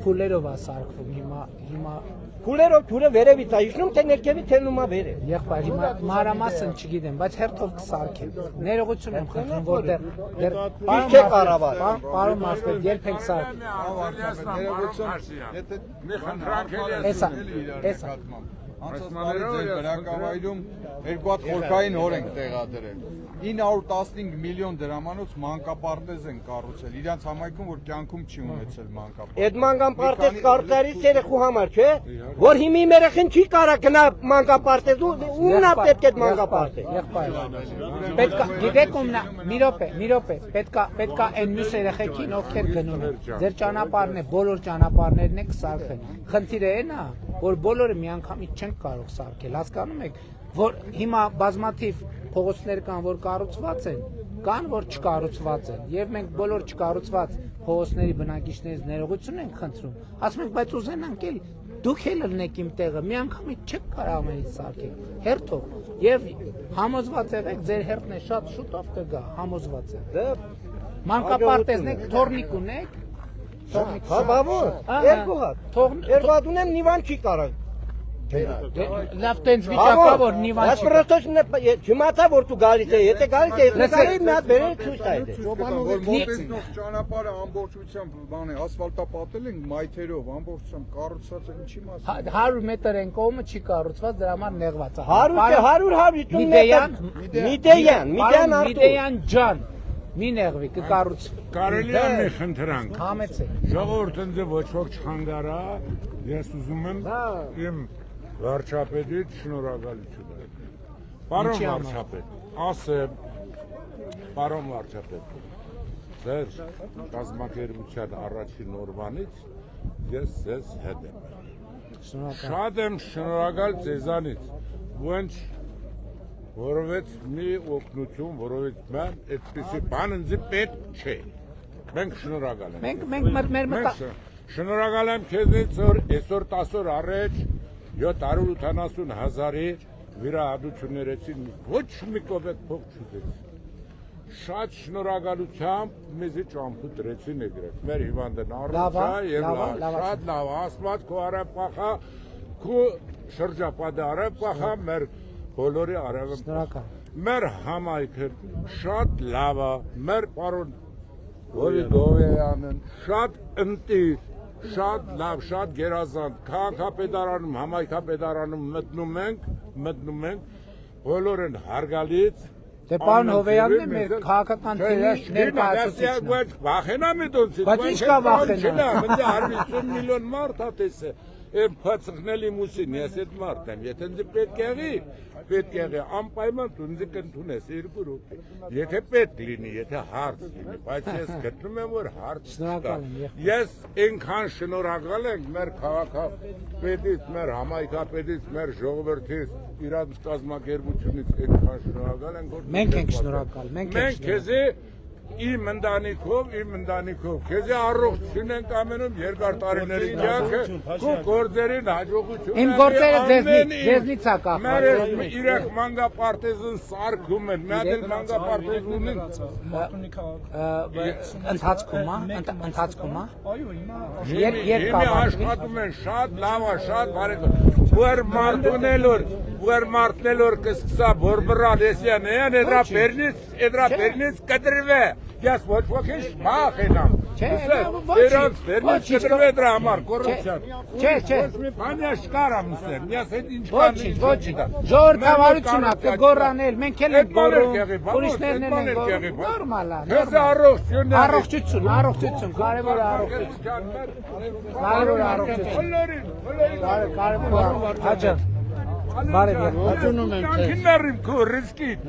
փուլերով է սարքվում հիմա Փուլերով ջուրը վերևից է իջնում, թե ներքևից թելնում է վերև։ Եղբայր, հիմա մանրամասն չգիտեմ, բայց հերթով կսարքեն։ Ներողություն եմ խնդրում, որ դեռ չէ կառավար։ Պարոն Մարսպետ, երբ եք սարք։ Էսա։ Անցած տարի ձեր բնակավայրում 2 հատ խորքային օր ենք տեղադրել։ 915 միլիոն դրամանոց մանկապարտեզ են կառուցել։ Իրանց համայնքում, որ կյանքում չի ունեցել մանկապարտեզ։ Այդ մանկապարտեզ կառուցարից երեխու համար չէ, որ հիմի երեխին չի կարա գնա մանկապարտեզ ու ունա պետք է մանկապարտեզ։ Եղբայր։ Պետք է, գիտեք ումնա, մի րոպե, պետք է այն մյուս երեխեքին ովքեր գնում են։ Ձեր ճանապարհն է, բոլոր ճանապարհներն է կսարքեն։ Խնդիրը այն է, որ բոլորը միանգամից չեն կարող սարքել, հասկանում եք, որ հիմա բազմաթիվ փողոցներ կան, որ կառուցված են, կան, որ չկառուցված են, եւ մենք բոլոր չկառուցված փողոցների բնակիչներից ներողություն ենք խնդրում, ասում ենք, բայց ուզենանք էլ դուք էլ ելնեք իմ տեղը, միանգամից չեք կարող ամենից սարքել, հերթով, եւ համոզված եղեք, ձեր հերթն է շատ շուտով կգա, համոզված եք։ Մանկապարտեզն եք, թորնիկ ունեք, Հա, բավո, երկու հատ։ Երկու ունեմ նիվան չի կարող։ Լավ տենց վիճակա, որ նիվան չի կարող։ Պրոստոս չիմացա, որ դու գալիս ես, եթե գալիս ես, նկարի մի հատ բերել ցույց տա։ Որ մոտեցնող ճանապարհը ամբողջությամբ բան է, ասֆալտապատել են մայթերով, ամբողջությամբ կառուցված է, ինչի մասը։ 100 մետր են կողմը չի կառուցված, դրա համար նեղված է։ 100 մետր։ Միդեյան ջան, մի նեղվի, կկառուցվի։ Կարելի է մի խնդրանք։ Համեցեք։ Ժողովուրդը ինձ ոչ ոք չխանգարա, ես ուզում եմ իմ վարչապետից շնորհակալություն հայտնել։ Պարոն վարչապետ, ասեմ, պարոն վարչապետ, ձեր կազմակերպության առաջին օրվանից ես ձեզ հետ եմ։ Շատ եմ շնորհակալ ձեզանից, ոնց որովհետև մի օգնություն, որովհետև mən այդպիսի բան ինձ պետք չէ։ Մենք շնորհակալ ենք։ Մենք շնորհակալ եմ քեզնից, որ այսօր 10 օր առաջ 780,000-ի վիրահատություններեցին ոչ մի կոպեկ փող չուտեց։ Շատ շնորհակալությամբ մեզի ճամփու դրեցին եկրեք։ Մեր հիվանդն առողջ է եւ շատ լավ, Աստված քո արև կախա, քո շրջապատը արև կախա, մեր բոլորի արևը։ Մեր համայնքը շատ լավ է, մեր պարոն Գովեյանն շատ ընտիր, շատ լավ, շատ գերազանց, քաղաքապետարանում, համայնքապետարանում մտնում ենք, բոլոր են հարգալից։ Դե պարոն Հովեյանն է մեր քաղաքական թիմի ներկայացուցիչն։ Վախենամ էդոնցից, բայց ինչ կա վախենալ։ Ինձ 150 միլիոն մարդ է տեսել։ Եմ փածխնելի մուսին, ես այդ մարդ եմ, եթե ինձ պետք եղի, անպայման դու ինձ կընդունես 2 րոպե, եթե պետք լինի, եթե հարց լինի, բայց ես գտնում եմ, որ հարց չկա, ես այնքան շնորհակալ եմ մեր քաղաքապետից, մեր համայնքապետից, մեր ժողովրդից, իրանց կազմակերպությունից այնքան շնորհակալ ենք, որ մենք ենք շնորհակալ, մենք քեզի իմ ընտանիքով քեզ առողջություն ենք ամենում երկար տարիների կյանքը քո գործերին հաջողություն Իմ գործերը ձեզնից է կախված մեր իրեք մանկապարտեզն սարքում են մի հատ մանկապարտեզ ունեն ընթացքում Այո, հիմա Հիմա աշխատում են շատ լավ է, շատ բարեկամ։ Ուեր մարտնելոր կսկսա բորբրալ եսյան էդրա բերնից կտրվե։ Ես ոչ ոք ես մախ ենամ։ Դրանց բերնից կտրվե դրա համար կոռուպցիան։ Չէ։ Բանյա շկարամ ուստեր։ Ես այդ ինչ Ոչ։ Ժողովրդավարությունն է կգոռանել, մենք էլ ենք գոռում։ Ուրիշներն են գոռում։ Նորմալ է։ Քեզ առողջություն։ Առողջություն, կարևոր առողջություն։ Կարևոր առողջություն։ Կարևոր հաջող։ Բարև ողջունում եմ ձեզ։ Քիններիմ քո ռիսկին։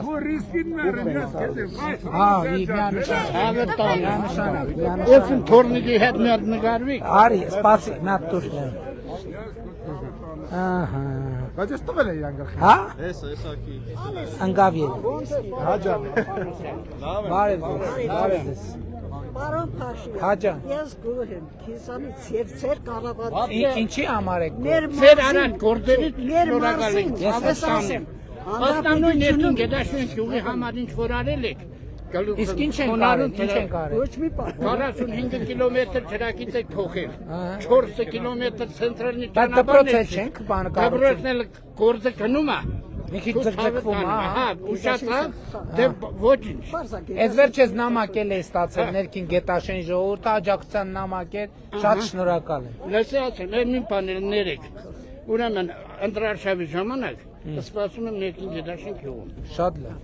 Քո ռիսկին ներեմ ես քեզ։ Միանշանակ։ Ես իմ թորնիկի հետ մի հատ նկարվի։ Արի, սպասի, մի հատ դուրս։ Ահա։ Բայց ես տվել եմ իրան գլխին։ Հա։ Էսակի։ Անգավիել։ Հաջան։ Բարև ձեզ։ Պարոն Փաշյան, Հաջան։ ես գոհ եմ քեզանից եւ ձեր կառավարության Ինչի համար եք։ Ձեր արանք գործերից մեր շնորհակալ ենք։ Ես ասեմ։ Ոստանոյ ներքին գետաշեն ճյուղի համար ինչ որ արել եք։ Իսկ ինչ են արել։ ոչ մի բան։ 45 կիլոմետր ճրակից եք փոխել։ 4 կիլոմետր ցենտրալնի Բայց դպրոցել չենք բանը կառուցել։ Դպրոցն էլ գործը գնում է։ Մի քիչ ձգձգվում է, հա, ուշացավ, դե ոչինչ։ Այս վերջես նամակել է ստացել ներքին գետաշեն ժողովուրդը աջակցության նամակել, շատ շնորհակալ եմ։ Լսի ասեմ, մի բան ներեք։ Ուրեմն ընտրարշավի ժամանակ սպասում եմ ներքին գետաշեն գյուղում։ Շատ լավ։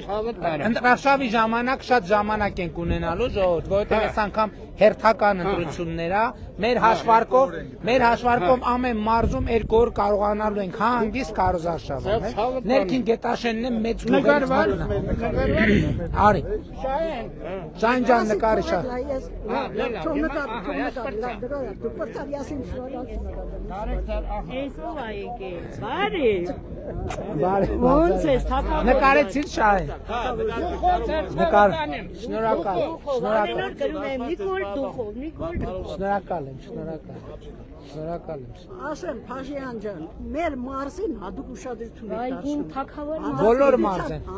Ցավը տարա։ Ընտրարշավի ժամանակ շատ ժամանակ ենք ունենալու ժողովուրդ, որովհետև այս անգամ հերթական ընտրություններ է, մեր հաշվարկով ամեն մարզում 2 օր կարողանալու ենք հանգիստ քարոզարշավ անել։ Ներքին գետաշենն է մեծ գյուղերից։ Արի։ Շահեն ջան նկարի շահ։ Ոնց ես թափահարել։ Նկարեցիր Շահեն։ Նկար։ Շնորհակալ։ Գրում եմ Նիկոլ Դուխով, Նիկոլ Դուխով։ Շնորհակալ եմ։ Ասեմ Փաշյան ջան, մեր մարզին հատուկ ուշադրություն եք Այգին դարձնում։ թակավոր Բոլոր մարզեն։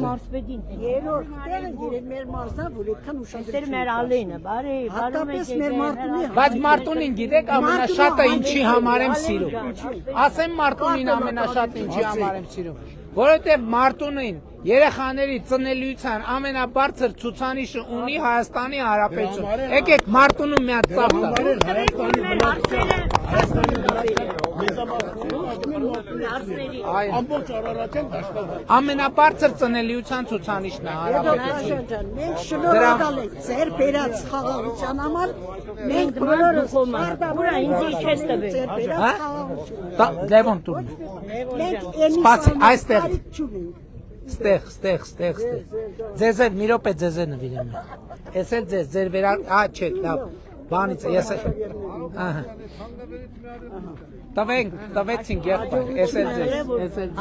մարզպետին։ Երրորդ տեղը գիրել մեր մարզա, որ այդքան Դեր ուշադրություն։ մեր ալինը, բարի, Հատկապես մեր Մարտունի։ Բայց Մարտունին գիտեք ամենաշատը ինչի համար եմ սիրում։ Ասեմ Մարտունին ամենաշատը ինչի համար եմ սիրում։ Որովհետև Մարտունին երեխաների ծնելիության ամենաբարձր ցուցանիշը ունի Հայաստանի Հանրապետություն։ Եկեք Մարտունում մի հատ ծափ Ամբողջ Արարատեն դաշտով։ Ամենաբարձր ծնելիության ցուցանիշն է Հանրապետություն։ Մենք շնորհակալ ենք ձեր բերած խաղաղության համար։ Մենք բոլորս ուրա ինձ չես տվել։ ձեր բերած խաղաղություն։ Լևոն տուն։ Մենք Սպասի, այստեղ։ չունենք։ Ստեղ։ Ձեզ էլ մի րոպե ձեզ էլ նվիրեմ։ Ես էլ ձեր վերան, չէ, լավ։ Բանից ես ահա։ Տվեցինք եղբայր, ես էլ ձեզ։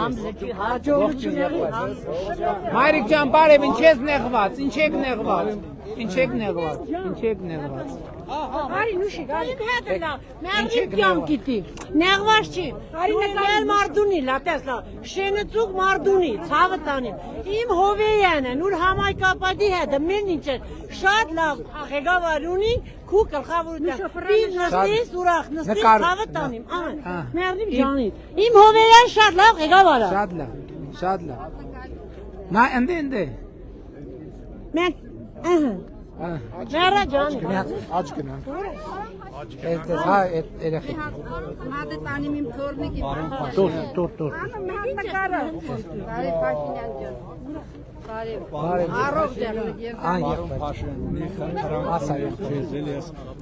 Հաջողություն եղեք։ Մայրիկ ջան, բարև, ինչ եք նեղված։ Արի նուշի, արի հետը մերնի կյամ գիտի, նեղված չի, արի նկարել մարդունի, լատեսլա, շենեցուկ մարդունի, ցավը տանին, իմ հովեյանը, նուր համայկապատի հետը, մեն ինչ է, շատ լավ աղեգավար ունին, քու կլխավորության, պին նստիս, ուրախ նստիս, ցավը տանիմ, մերնիմ ջանին, իմ հովեյան շատ լավ ղեգավար է։ Շատ լավ։ Նա ընդե։ Մենք, Մերը ջան։ Աջ գնանք։ Հա, երեխեք։ Մատը տանիմ իմ թորնիկի։ Տուր։ Բարի Փաշինյան ջան։ Բարև։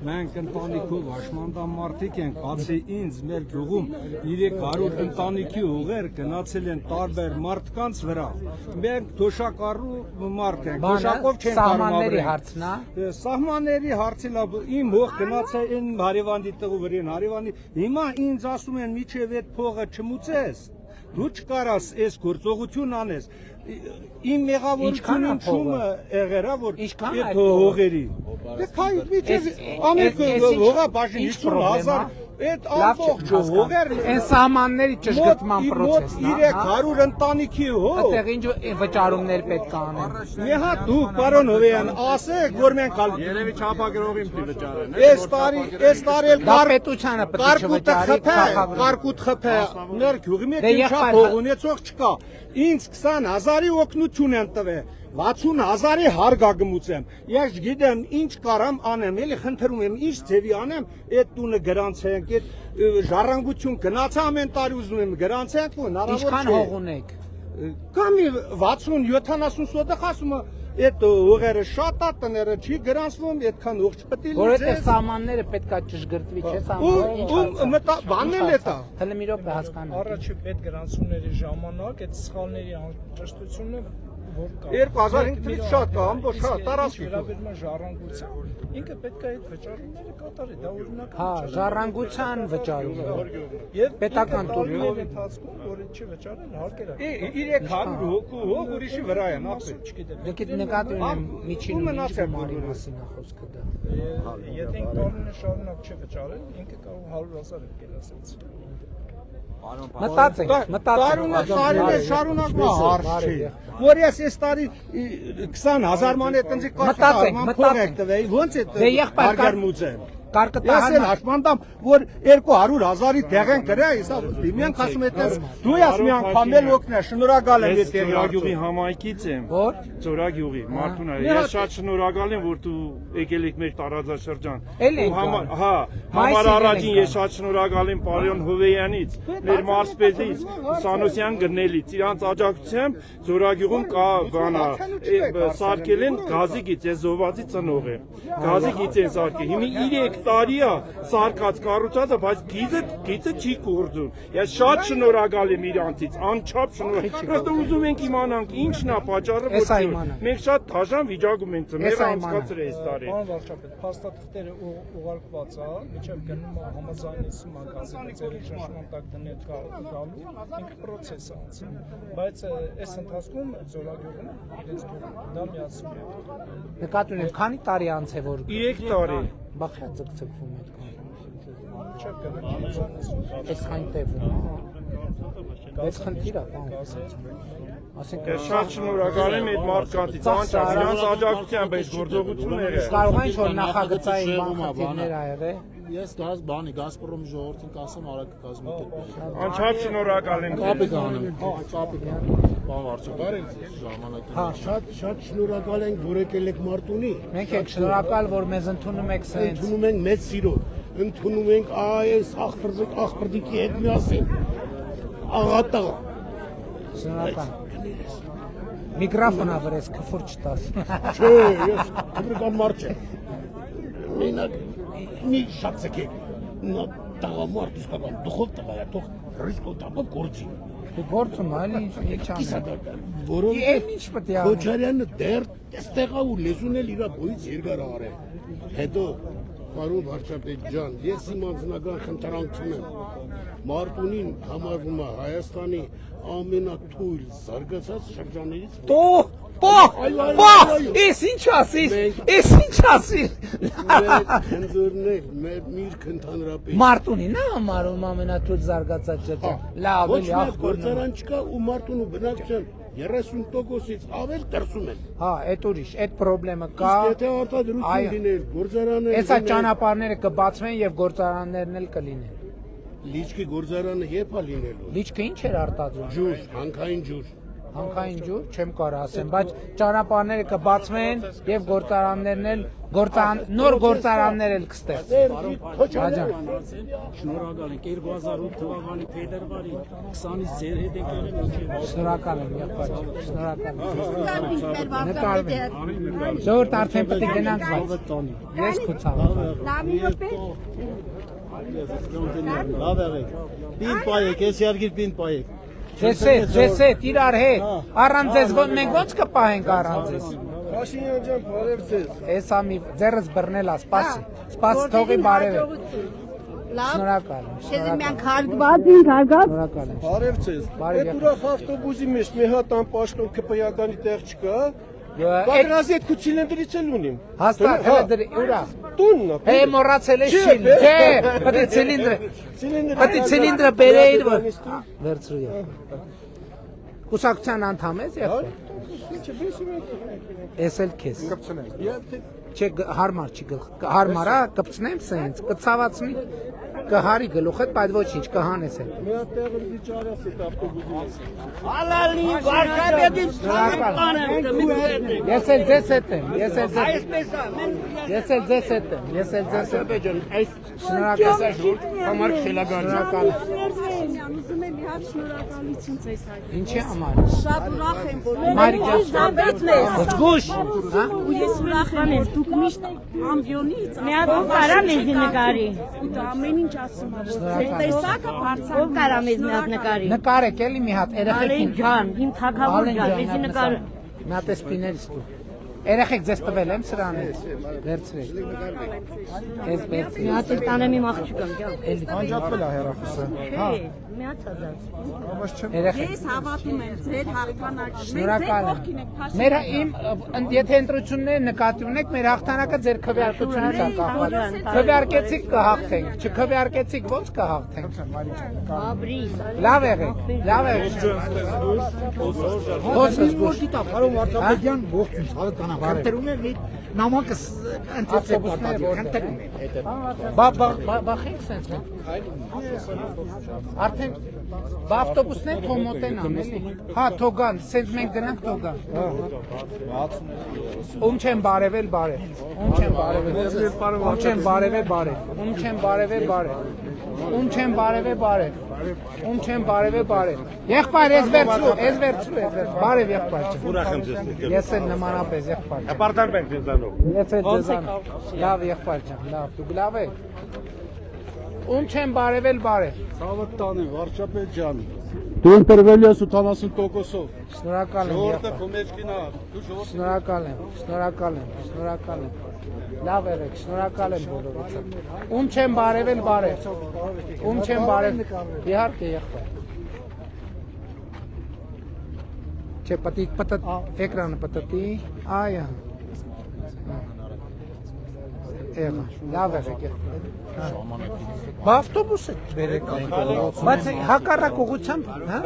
Մենք ընտանիքով աշմանդամարտիկ ենք, բացի ինձ մեր գյուղում 300 ընտանիքի ուղեր գնացել են տարբեր մարդկանց վրա։ Մենք թոշակառու մարդ ենք, թոշակով չեն սահմանների հարցն է։ Սահմանների հարցին իմ հող գնացել են հարևանի տղու վրան, հարևանի։ Հիմա ինձ ասում են միջև այդ փողը չմուծես։ դու չկարաս այս գործողություն անես։ Իմ մեղավորությունն չումը եղերա որ այդ հողերի։ Դե քայլ միջև ամեն հողա բաժին 50,000 այդ ամբողջ հողերն են սահմանների ճշգրտման process-ն է։ 300 ընտանիքի հող։ Այդտեղ ինչ վճարումներ պետք է անեն։ Մի հատ դու պարոն Հովեյան ասեք որ մենք Երևի չափագրողին պիտի վճարեն։ Այս տարի էլ պետությանը պետք է վճարի կարկուտ խփե ներ գյուղի մեջ ինչա հող ունեցող չկա։ Ինձ 20,000-ի օգնություն են տվել 60,000-ի հարգագմուծեմ։ Ես գիտեմ ինչ կարամ անեմ, էլի խնդրում եմ ինչ ձևի անեմ, այդ տունը գրանցենք, այդ ժառանգություն գնացա ամեն տարի ուզում եմ գրանցենք ու հնարավոր չէ։ Ինչքան հող ունեք։ Կամի 60-70 սոտեղ ասում այդ հողերը շատ է, տները չի գրանցվում, այդքան հող չպետք է լինի։ Որ այդ սահմանները պետքա ճշգրտվի, չէ՞ սահմանները։ Բանն էլ է դա։ Հələ մի րոպե հասկանամ։ Առաջի պետ գրանցումների ժամանակ այդ սխալների անճշտությունը որ կա 2005-ից շատ կա, ամբողջ շատ տարածքի վերաբերում է ժառանգության։ Ինքը պետք է այդ վճարումները կատարի, դա օրինակ Հա, ժառանգության վճարումը։ Եվ պետական տուրի ընթացքում որ չի վճարել հարկեր է։ 300 հոգու ուրիշի վրա են ապրել, չգիտեմ։ Դուք նկատի ունեմ միջին գումարի մասին է խոսքը դա։ Եթե ինքը տարիներ շարունակ չի վճարել, ինքը կարող 100,000 էլ ասած։ Մտածենք, տարիներ շարունակ հարց չի։ Որ ես այս տարի 20,000 ման է տնձի մտածենք, ոնց է հարգարմուծել։ Ես էլ հաշմանդամ, որ 200,000-ի տեղ են գրա, իսա մենք ասում ենք, դու ես մի անգամ էլ օգնես, շնորհակալ եմ այդ Ձորագյուղի համայնքից եմ։ Որ Ձորագյուղի Մարտունա, ես շատ շնորհակալ եմ, որ դու եկել եք մեր տարածաշրջան։ Հա, համար առաջին ես շատ շնորհակալ եմ Պարոն Հովեյանից, մեր մարզպետից, Սանոսյան գնելից, իրանց աջակցությամբ Ձորագյուղում կա բանա, սարքել են գազի գիծ, ես զոհվածի ծնող եմ։ Գազի գիծ են սարքել։ Հիմա 3 տարի է սարկած կառուցածը, բայց գիծը չի կորձում։ Ես շատ շնորհակալ եմ իրանցից, անչափ շնորհակալ։ Просто ուզում ենք իմանանք ինչն է պատճառը, որ մենք շատ դաժան վիճակում ենք ծնողը անցկացրել այս տարի։ Պարոն վարչապետ, փաստաթղթերը ուղարկված է, միջև գնում է համաձայնեցում մագազինը ձերի շնորհման տակ դնել գալու, ինքը process է անցնում, բայց այս ընթացքում Ձորագյուղում իրենց դա միացում է։ նկատի ունեմ, քանի տարի անց է որ 3 տարի։ բախյա ձգձգվում է Միջև գնում է համաձայնեցում։ այսքան տևում։ Այս խնդիրը Ասենք շատ շնորհակալ եմ այդ մարդկանցից, անչափ իրանց աջակցությամբ այս գործողությունները։ Կարող են որ նախագծային բանքերներ ա եղել։ Ես Գազպրոմի ժողովրդին կասեմ արագ կազմակերպել։ Անչափ շնորհակալ եմ։ Պարոն վարչապետ, ժամանակին։ Հա, շատ շնորհակալ ենք, որ եկել եք Մարտունի։ Մենք եք շնորհակալ, որ մեզ ընդունում եք սենց։ Ընդունում ենք մեծ սիրով, ընդունում ենք այս աղբրդիկի հետ միասին։ Աղատաղ։ Շնորհակալ։ Միկրոֆոնը վրես քֆուր չտաս։ Չէ, ես քրական մարդ եմ։ Մենակ մի շատ ցկեք։ Նա տաղամարդ իսկական դուխով տղա է, թող ռիսկո տապը գործի։ Դու գործում ալի ինչ անես։ Որովհետև ինչ պետք է անել։ Քոչարյանը դեռ այստեղ է ու լեզուն էլ իր բոյից երկար արել։ Հետո պարոն վարչապետ ջան, ես իմ անձնական խնդրանքն եմ։ Մարտունին համարվում է Հայաստանի ամենաթույլ զարգացած շրջաններից։ Էս ինչ ասիր։ Էս ինչ ասիր։ Քնձորներ, մեր միրգ ընդհանրապես։ Մարտունին է համարում ամենաթույլ զարգացած շրջան։ Լավ, էլի ախորն։ Գործարան չկա ու Մարտունու բնակչության 30%-ից ավել դրսում են։ Հա, այդ ուրիշ, այդ խնդրեմը կա։ Եթե արտադրություն լիներ, գործարանը Հեսա ճանապարհները կբացվեն եւ գործարաններն էլ կլինեն։ Լիճքի գործարանը երբ է լինելու։ Լիճքը ինչ էր արտադրում։ Ջուր, հանքային ջուր։ Հանքային ջուր չեմ կարող ասեմ, բայց ճանապարհները կբացվեն եւ գործարաններն էլ նոր գործարաններ էլ կստեղծվեն։ Շնորհակալ ենք 2008 թվականի փետրվարի 20-ից ձեր հետ եկել եք։ Շնորհակալ եմ, եղբայր, շնորհակալ եմ։ Նկարվենք։ Ժողովուրդ արդեն պետք է գնանք բայց։ Ես քուցավ։ Լավ եղեք։ Պին պայեք, ես իարգիր պին պայեք։ Ձեզ հետ, իրար հետ։ Առանց ձեզ մենք ոնց կպահենք առանց ձեզ։ Փաշինյան ջան, բարև ձեզ։ Էսա մի ձեռս բռնելա, սպասի։ Սպաս թողի բարև։ Շնորհակալ եմ։ Մենք հարգված ենք, հարգած։ Շնորհակալ եմ։ Բարև ձեզ։ Այդ ուրախ ավտոբուսի մեջ մի հատ անպաշտոն ԿՊ-յականի տեղ չկա։ Բագրազի այդ ցիլինդրից էլ ունիմ։ Հաստատ հələ դրի ուրա։ Տունն է։ Մոռացել ես շիլ։ Չէ, պետք է ցիլինդրը բերեիր որ։ Վերցրու ե։ Կուսակցության անդամ ես եղբայր։ Ես էլ քեզ։ Չէ, հարմար չի գլխ։ Հարմարա կպցնեմ սենց, կցավացնի, կհարի գլուխդ, բայց ոչինչ, կհանես էլ։ Մի հատ տեղ վիճարես այդ ավտոբուսից։ Ալալի վարկաբեդի Ես էլ ձեզ հետ եմ, ես էլ ձեզ հետ եմ։ Ադրբեջան, այս շնորհակալ համար խելագարժական։ Ուզում եմ իհարկե շնորհակալություն ձեզ հայտնել։ Ինչի համար։ Շատ ուրախ եմ, որ Մարիջան, զաբետ մեզ։ Գուշ, հա։ Ու ես ուրախ եմ, որ դուք միշտ ամբիոնից Մի հատ ով կարա մեզ նկարի։ ու դա ամեն ինչ ասում ա, որ տեսակը բարձր։ Ով կարա մեզ մի հատ նկարի։ Նկարեք էլի մի հատ, երեխեքին։ Ջան, իմ թագավոր ջան, մեզի նկար։ Մի հատ էսպիներից դու։ Երեխեք ձեզ տվել եմ սրանից։ Վերցրեք։ Ես վերցրի։ Մի հատ էլ տանեմ իմ աղջիկան, ջան։ Անջատվել է հերախոսը։ Հա, մի հատ հազար։ Երեխեք։ Ես հավատում եմ ձեր հաղթանակը։ Շնորհակալ եմ։ Մեր եթե ընտրությունները նկատի ունեք, մեր հաղթանակը ձեր քվեարկությունից է կախված։ Քվեարկեցիք կհաղթենք, չքվեարկեցիք ո՞նց կհաղթենք։ Աբրիս։ Լավ եղեք, լավ եղեք։ Ոսս գուշ։ Պարոն Վարդապետյան, ողջույն, ցավը քննարկում եմ մի նամակը ընտրեցեք պատմի, քննարկում եմ։ Բախենք սենց։ Արդեն ավտոբուսներ թող մոտենան, էլի։ Հա, թողան, սենց մենք գնանք թողան։ Ում չեն բարևել բարև։ Ում չեն բարևել բարև։ Ում չեն բարևել բարև։ Ում չեն բարևել բարև։ Ում չեն բարևել բարև։ Եղբայր, ես վերցրու։ Բարև եղբայր։ Ուրախ եմ ձեզ տեսնել։ Ես էլ նմանապես եղբայր։ Ապարտան ենք ձեզանով։ Ես էլ ձեզանով։ Լավ եղբայր ջան, լավ, դուք լավ եք։ Ում չեն բարևել բարև։ Ցավը տանեմ, Վարչապետ ջան։ Դու ընտրվել ես 80%-ով։ Շնորհակալ եմ։ Ժողովուրդը կոմեջկին ա, դու ժողովուրդ։ Շնորհակալ եմ։ Լավ եղեք, շնորհակալ եմ բոլորիցս։ Ում չեն բարևել բարև։ Ում չեն բարևել։ Իհարկե եղբայր։ Չէ, պատտ էկրանը պատտի։ Այա։ Եղա, լավ եղեք։ Ավտոբուսը բերեք։ Բայց հակառակ ուղղությամբ, հա?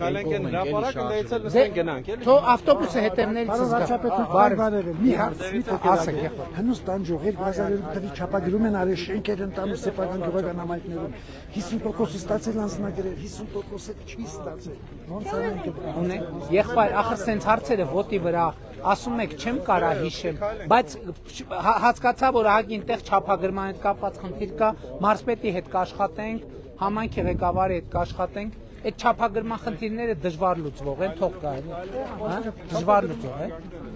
Կալենք են հրապարակը դեյցել նստեն գնանք, էլի։ Թո ավտոբուսը հետևներից զգա։ Բարև։ Մի հարց, ասեք, Հնուստան ջողեր բազարերի չափագրում են արի շենքեր ընտանու սեփական գյուղական համայնքներում 50% ստացել անձնագրեր, 50% չի ստացել։ Ոնց ունեն։ Եղբայր, ախր սենց հարցերը ոտի վրա ասում եք չեմ կարա հիշեմ, բայց հասկացա, որ ահագին տեղ չափագրման հետ կապված խնդիր կա, մարզպետի հետ կաշխատենք, համայնքի ղեկավարի հետ կաշխատենք, այդ չափագրման խնդիրները դժվար լուծվող են, թող գա, հա? Դժվար լուծող է։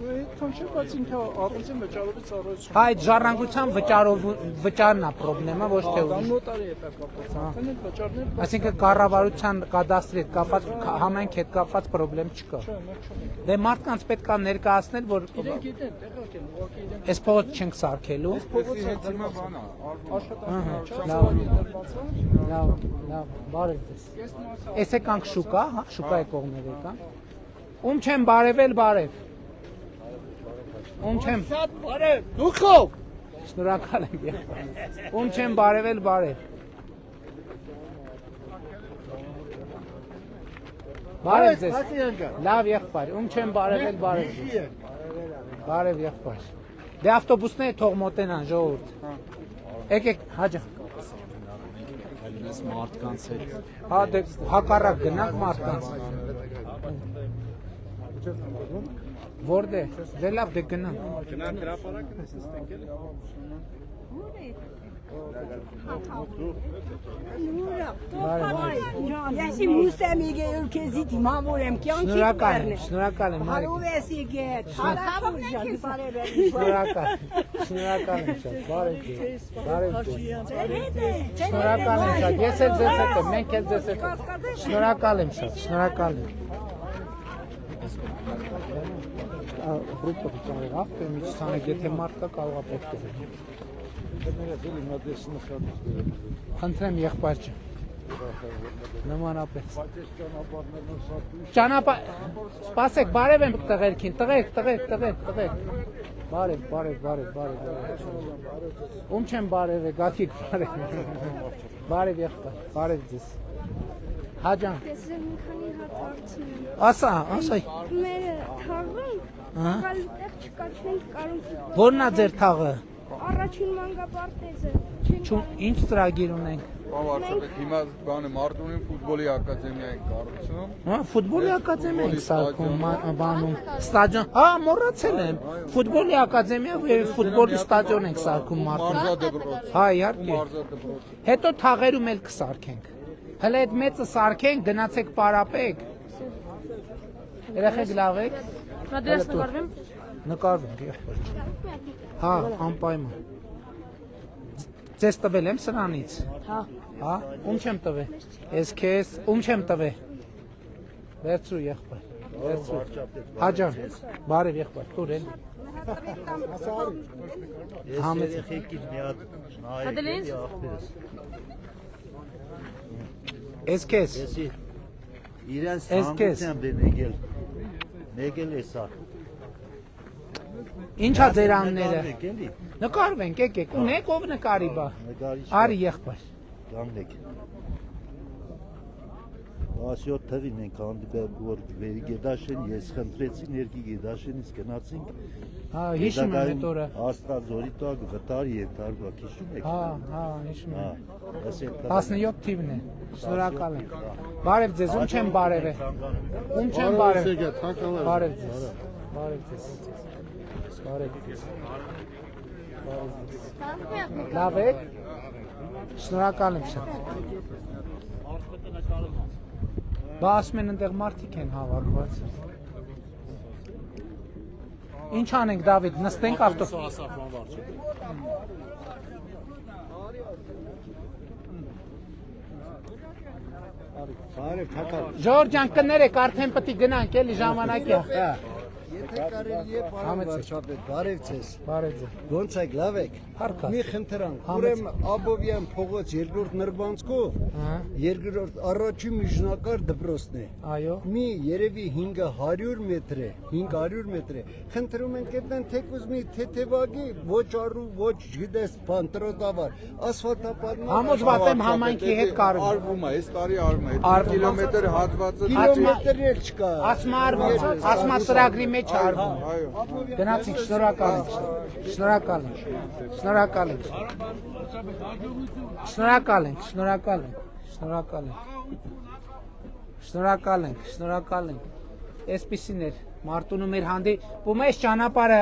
Այդքան չէ, բայց ինքը առանձին վճարովի ծառայություն։ Հա, այդ ժառանգության վճարն է խնդրեմը, ոչ թե ուրիշ։ Նոտարի հետ կապված։ Արդեն այդ վճարները Այսինքն կառավարության կադաստրի հետ կապված, համայնքի հետ կապված խնդրեմ չկա։ Դե մարդկանց պետք է ներկայացնել, որ իրենք գիտեն, տեղակ են, ուղղակի իրենք այս փողոց չենք սարքելու։ Հենց հիմա բանա, Լավ, բարև ձեզ։ Էս եկանք շուկա, հա, շուկայի կողմեր եկան։ Ում չեմ բարևել բարև։ Ում չեմ։ Շատ բարև։ Դուքով։ Շնորհակալ եմ եղբայր։ Ում չեմ բարևել բարև։ Բարև ձեզ։ Լավ եղբայր, ում չեմ բարևել բարև։ Բարև եղբայր։ Դե ավտոբուսները թող մոտենան ժողովուրդ։ Եկեք, հաջա։ Այս մարդկանց հետ։ Հա, դե հակառակ գնանք մարդկանց։ Որտե՞։ Դե լավ, դե գնանք։ Գնանք հրապարակը նստենք, էլի։ Ես իմ ուստեմ եկել քեզի դիմավոր եմ կյանքի կերնե։ Շնորհակալ եմ, Մարիկ։ Հարու ես եկել, հարավուն ջան, բարև։ Շնորհակալ եմ շատ, բարև ձեզ։ Շնորհակալ եմ շատ, ես էլ ձեզ հետ եմ, մենք էլ ձեզ հետ ենք։ Շնորհակալ եմ շատ, շնորհակալ եմ։ Ռուպը կարող է, ապա մի չսանեք, եթե մարդ կա կարող է պետք է։ Խնդրեմ եղբայր ջան։ Նմանապես։ Ճանապարհ Սպասեք, բարև եմ տղերքին, տղերք։ Բարև։ Ում չեմ բարև է, գաթիկ բարև։ Բարև եղբայր, բարև ձեզ։ Հաջան։ Ես մի քանի հատ հարցնում եմ։ Ասա։ Մեր թաղում խաղալ տեղ չկա, չենք կարող։ Որն է ձեր թաղը։ Առաջին մանկապարտեզը։ Ինչ ծրագիր ունենք։ Բավարարեք, հիմա բանը Մարտունին ֆուտբոլի ակադեմիա են կառուցում։ Հա, ֆուտբոլի ակադեմիա ենք սարքում, բանում, ստադիոն։ Հա, մոռացել եմ։ Ֆուտբոլի ակադեմիա եւ ֆուտբոլի ստադիոն ենք սարքում Մարտունում։ Մարզադպրոց։ Հա, իհարկե։ Հետո թաղերում էլ կսարքենք։ Հələ այդ մեծը սարքենք, գնացեք պարապեք։ Երեխեք լավ եք։ Դրես նկարվեմ։ Նկարվենք, եղբայր։ Հա, անպայման։ Ձեզ տվել եմ սրանից։ Հա։ Հա, ում չեմ տվել։ Ես քեզ ում չեմ տվել։ Վերցրու եղբայր։ Վերցրու։ Հաջան, բարև եղբայր, տուր էլ։ Ես երեխեքին մի հատ նայեք ախպերս։ Ես քեզ։ Իրենց սամբությամբ են եկել։ Եկել է սա։ Ինչա ձեր անները։ Նկարվենք, եկեք, ունեք ով նկարի բա։ Արի եղբայր։ Գամնեք։ 17 թվին ենք հանդիպել, որ վերի գեդաշեն, ես խնդրեցի ներքի գեդաշենից գնացինք։ Հա, հիշում եմ այդ օրը։ Աստղազորի տակ վտարի ենթարկվա, հիշում եք։ Հա, հիշում եմ։ 17 թիվն է։ Շնորհակալ եմ։ Բարև ձեզ, ում չեմ բարև է։ Ում չեմ բարև։ Բարև ձեզ։ Լավ եք։ Շնորհակալ եմ շատ։ Բա ասում են այնտեղ մարդիկ են հավաքված։ Ինչ անենք Դավիթ, նստենք ավտո։ Ժորժ ջան, կներեք, արդեն պետք է գնանք, էլի ժամանակ է։ Եթե կարելի է բարև ձեզ։ Բարև ձեզ։ Ոնց եք, լավ եք։ Մի խնդրանք, ուրեմն Աբովյան փողոց երկրորդ նրբանցքով երկրորդ առաջին միջնակարգ դպրոցն է։ Այո։ Մի երևի 500 մետր է, 500 մետր է։ Խնդրում ենք այդտեն թեկուզ մի թեթևագի, ոչ առու, ոչ գիտես, բան տրոտավար, ասֆալտապարն։ Համոզված եմ համայնքի հետ կարում։ Արվում է, այս տարի արվում է, 2 կիլոմետր հատվածը։ Կիլոմետր էլ չկա։ Ասմա ծրագրի մեջ արվում։ Գնացինք, շնորհակալ ենք։ Շնորհակալ ենք։ Այսպիսին էր Մարտունում էր հանդիպում է, ճանապարհը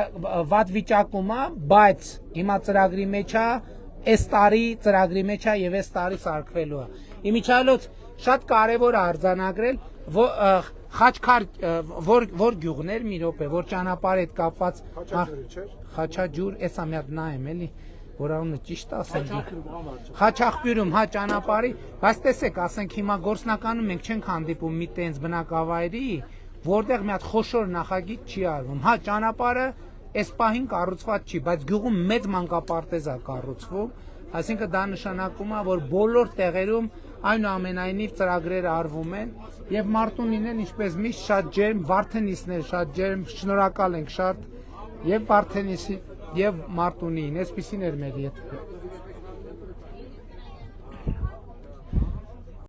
վատ վիճակում է, բայց հիմա ծրագրի մեջ է, այս տարի ծրագրի մեջ է եւ այս տարի սարքվելու է։ Իմիջիայլոց շատ կարեւոր է արձանագրել, Խաչքար որ գյուղներ մի րոպե, որ ճանապարհ հետ կապված Խաչաջուր, էսա մի հատ նայեմ էլի, որ անունը ճիշտ ասենք։ Խաչախբյուրում, հա ճանապարհի, բայց տեսեք, ասենք հիմա գործնականում մենք չենք հանդիպում մի տենց բնակավայրի, որտեղ մի հատ խոշոր նախագիծ չի արվում։ Հա ճանապարհը այս պահին կառուցված չի, բայց գյուղում մեծ մանկապարտեզ է կառուցվում, այսինքն դա նշանակում է, որ բոլոր տեղերում այնուամենայնիվ ծրագրերը արվում են եւ Մարտունին են ինչպես միշտ շատ ջերմ, Վարդենիսներ շատ ջերմ, շնորհակալ ենք շատ եւ Վարդենիսի եւ Մարտունին, այսպեսին էր մեր հետ։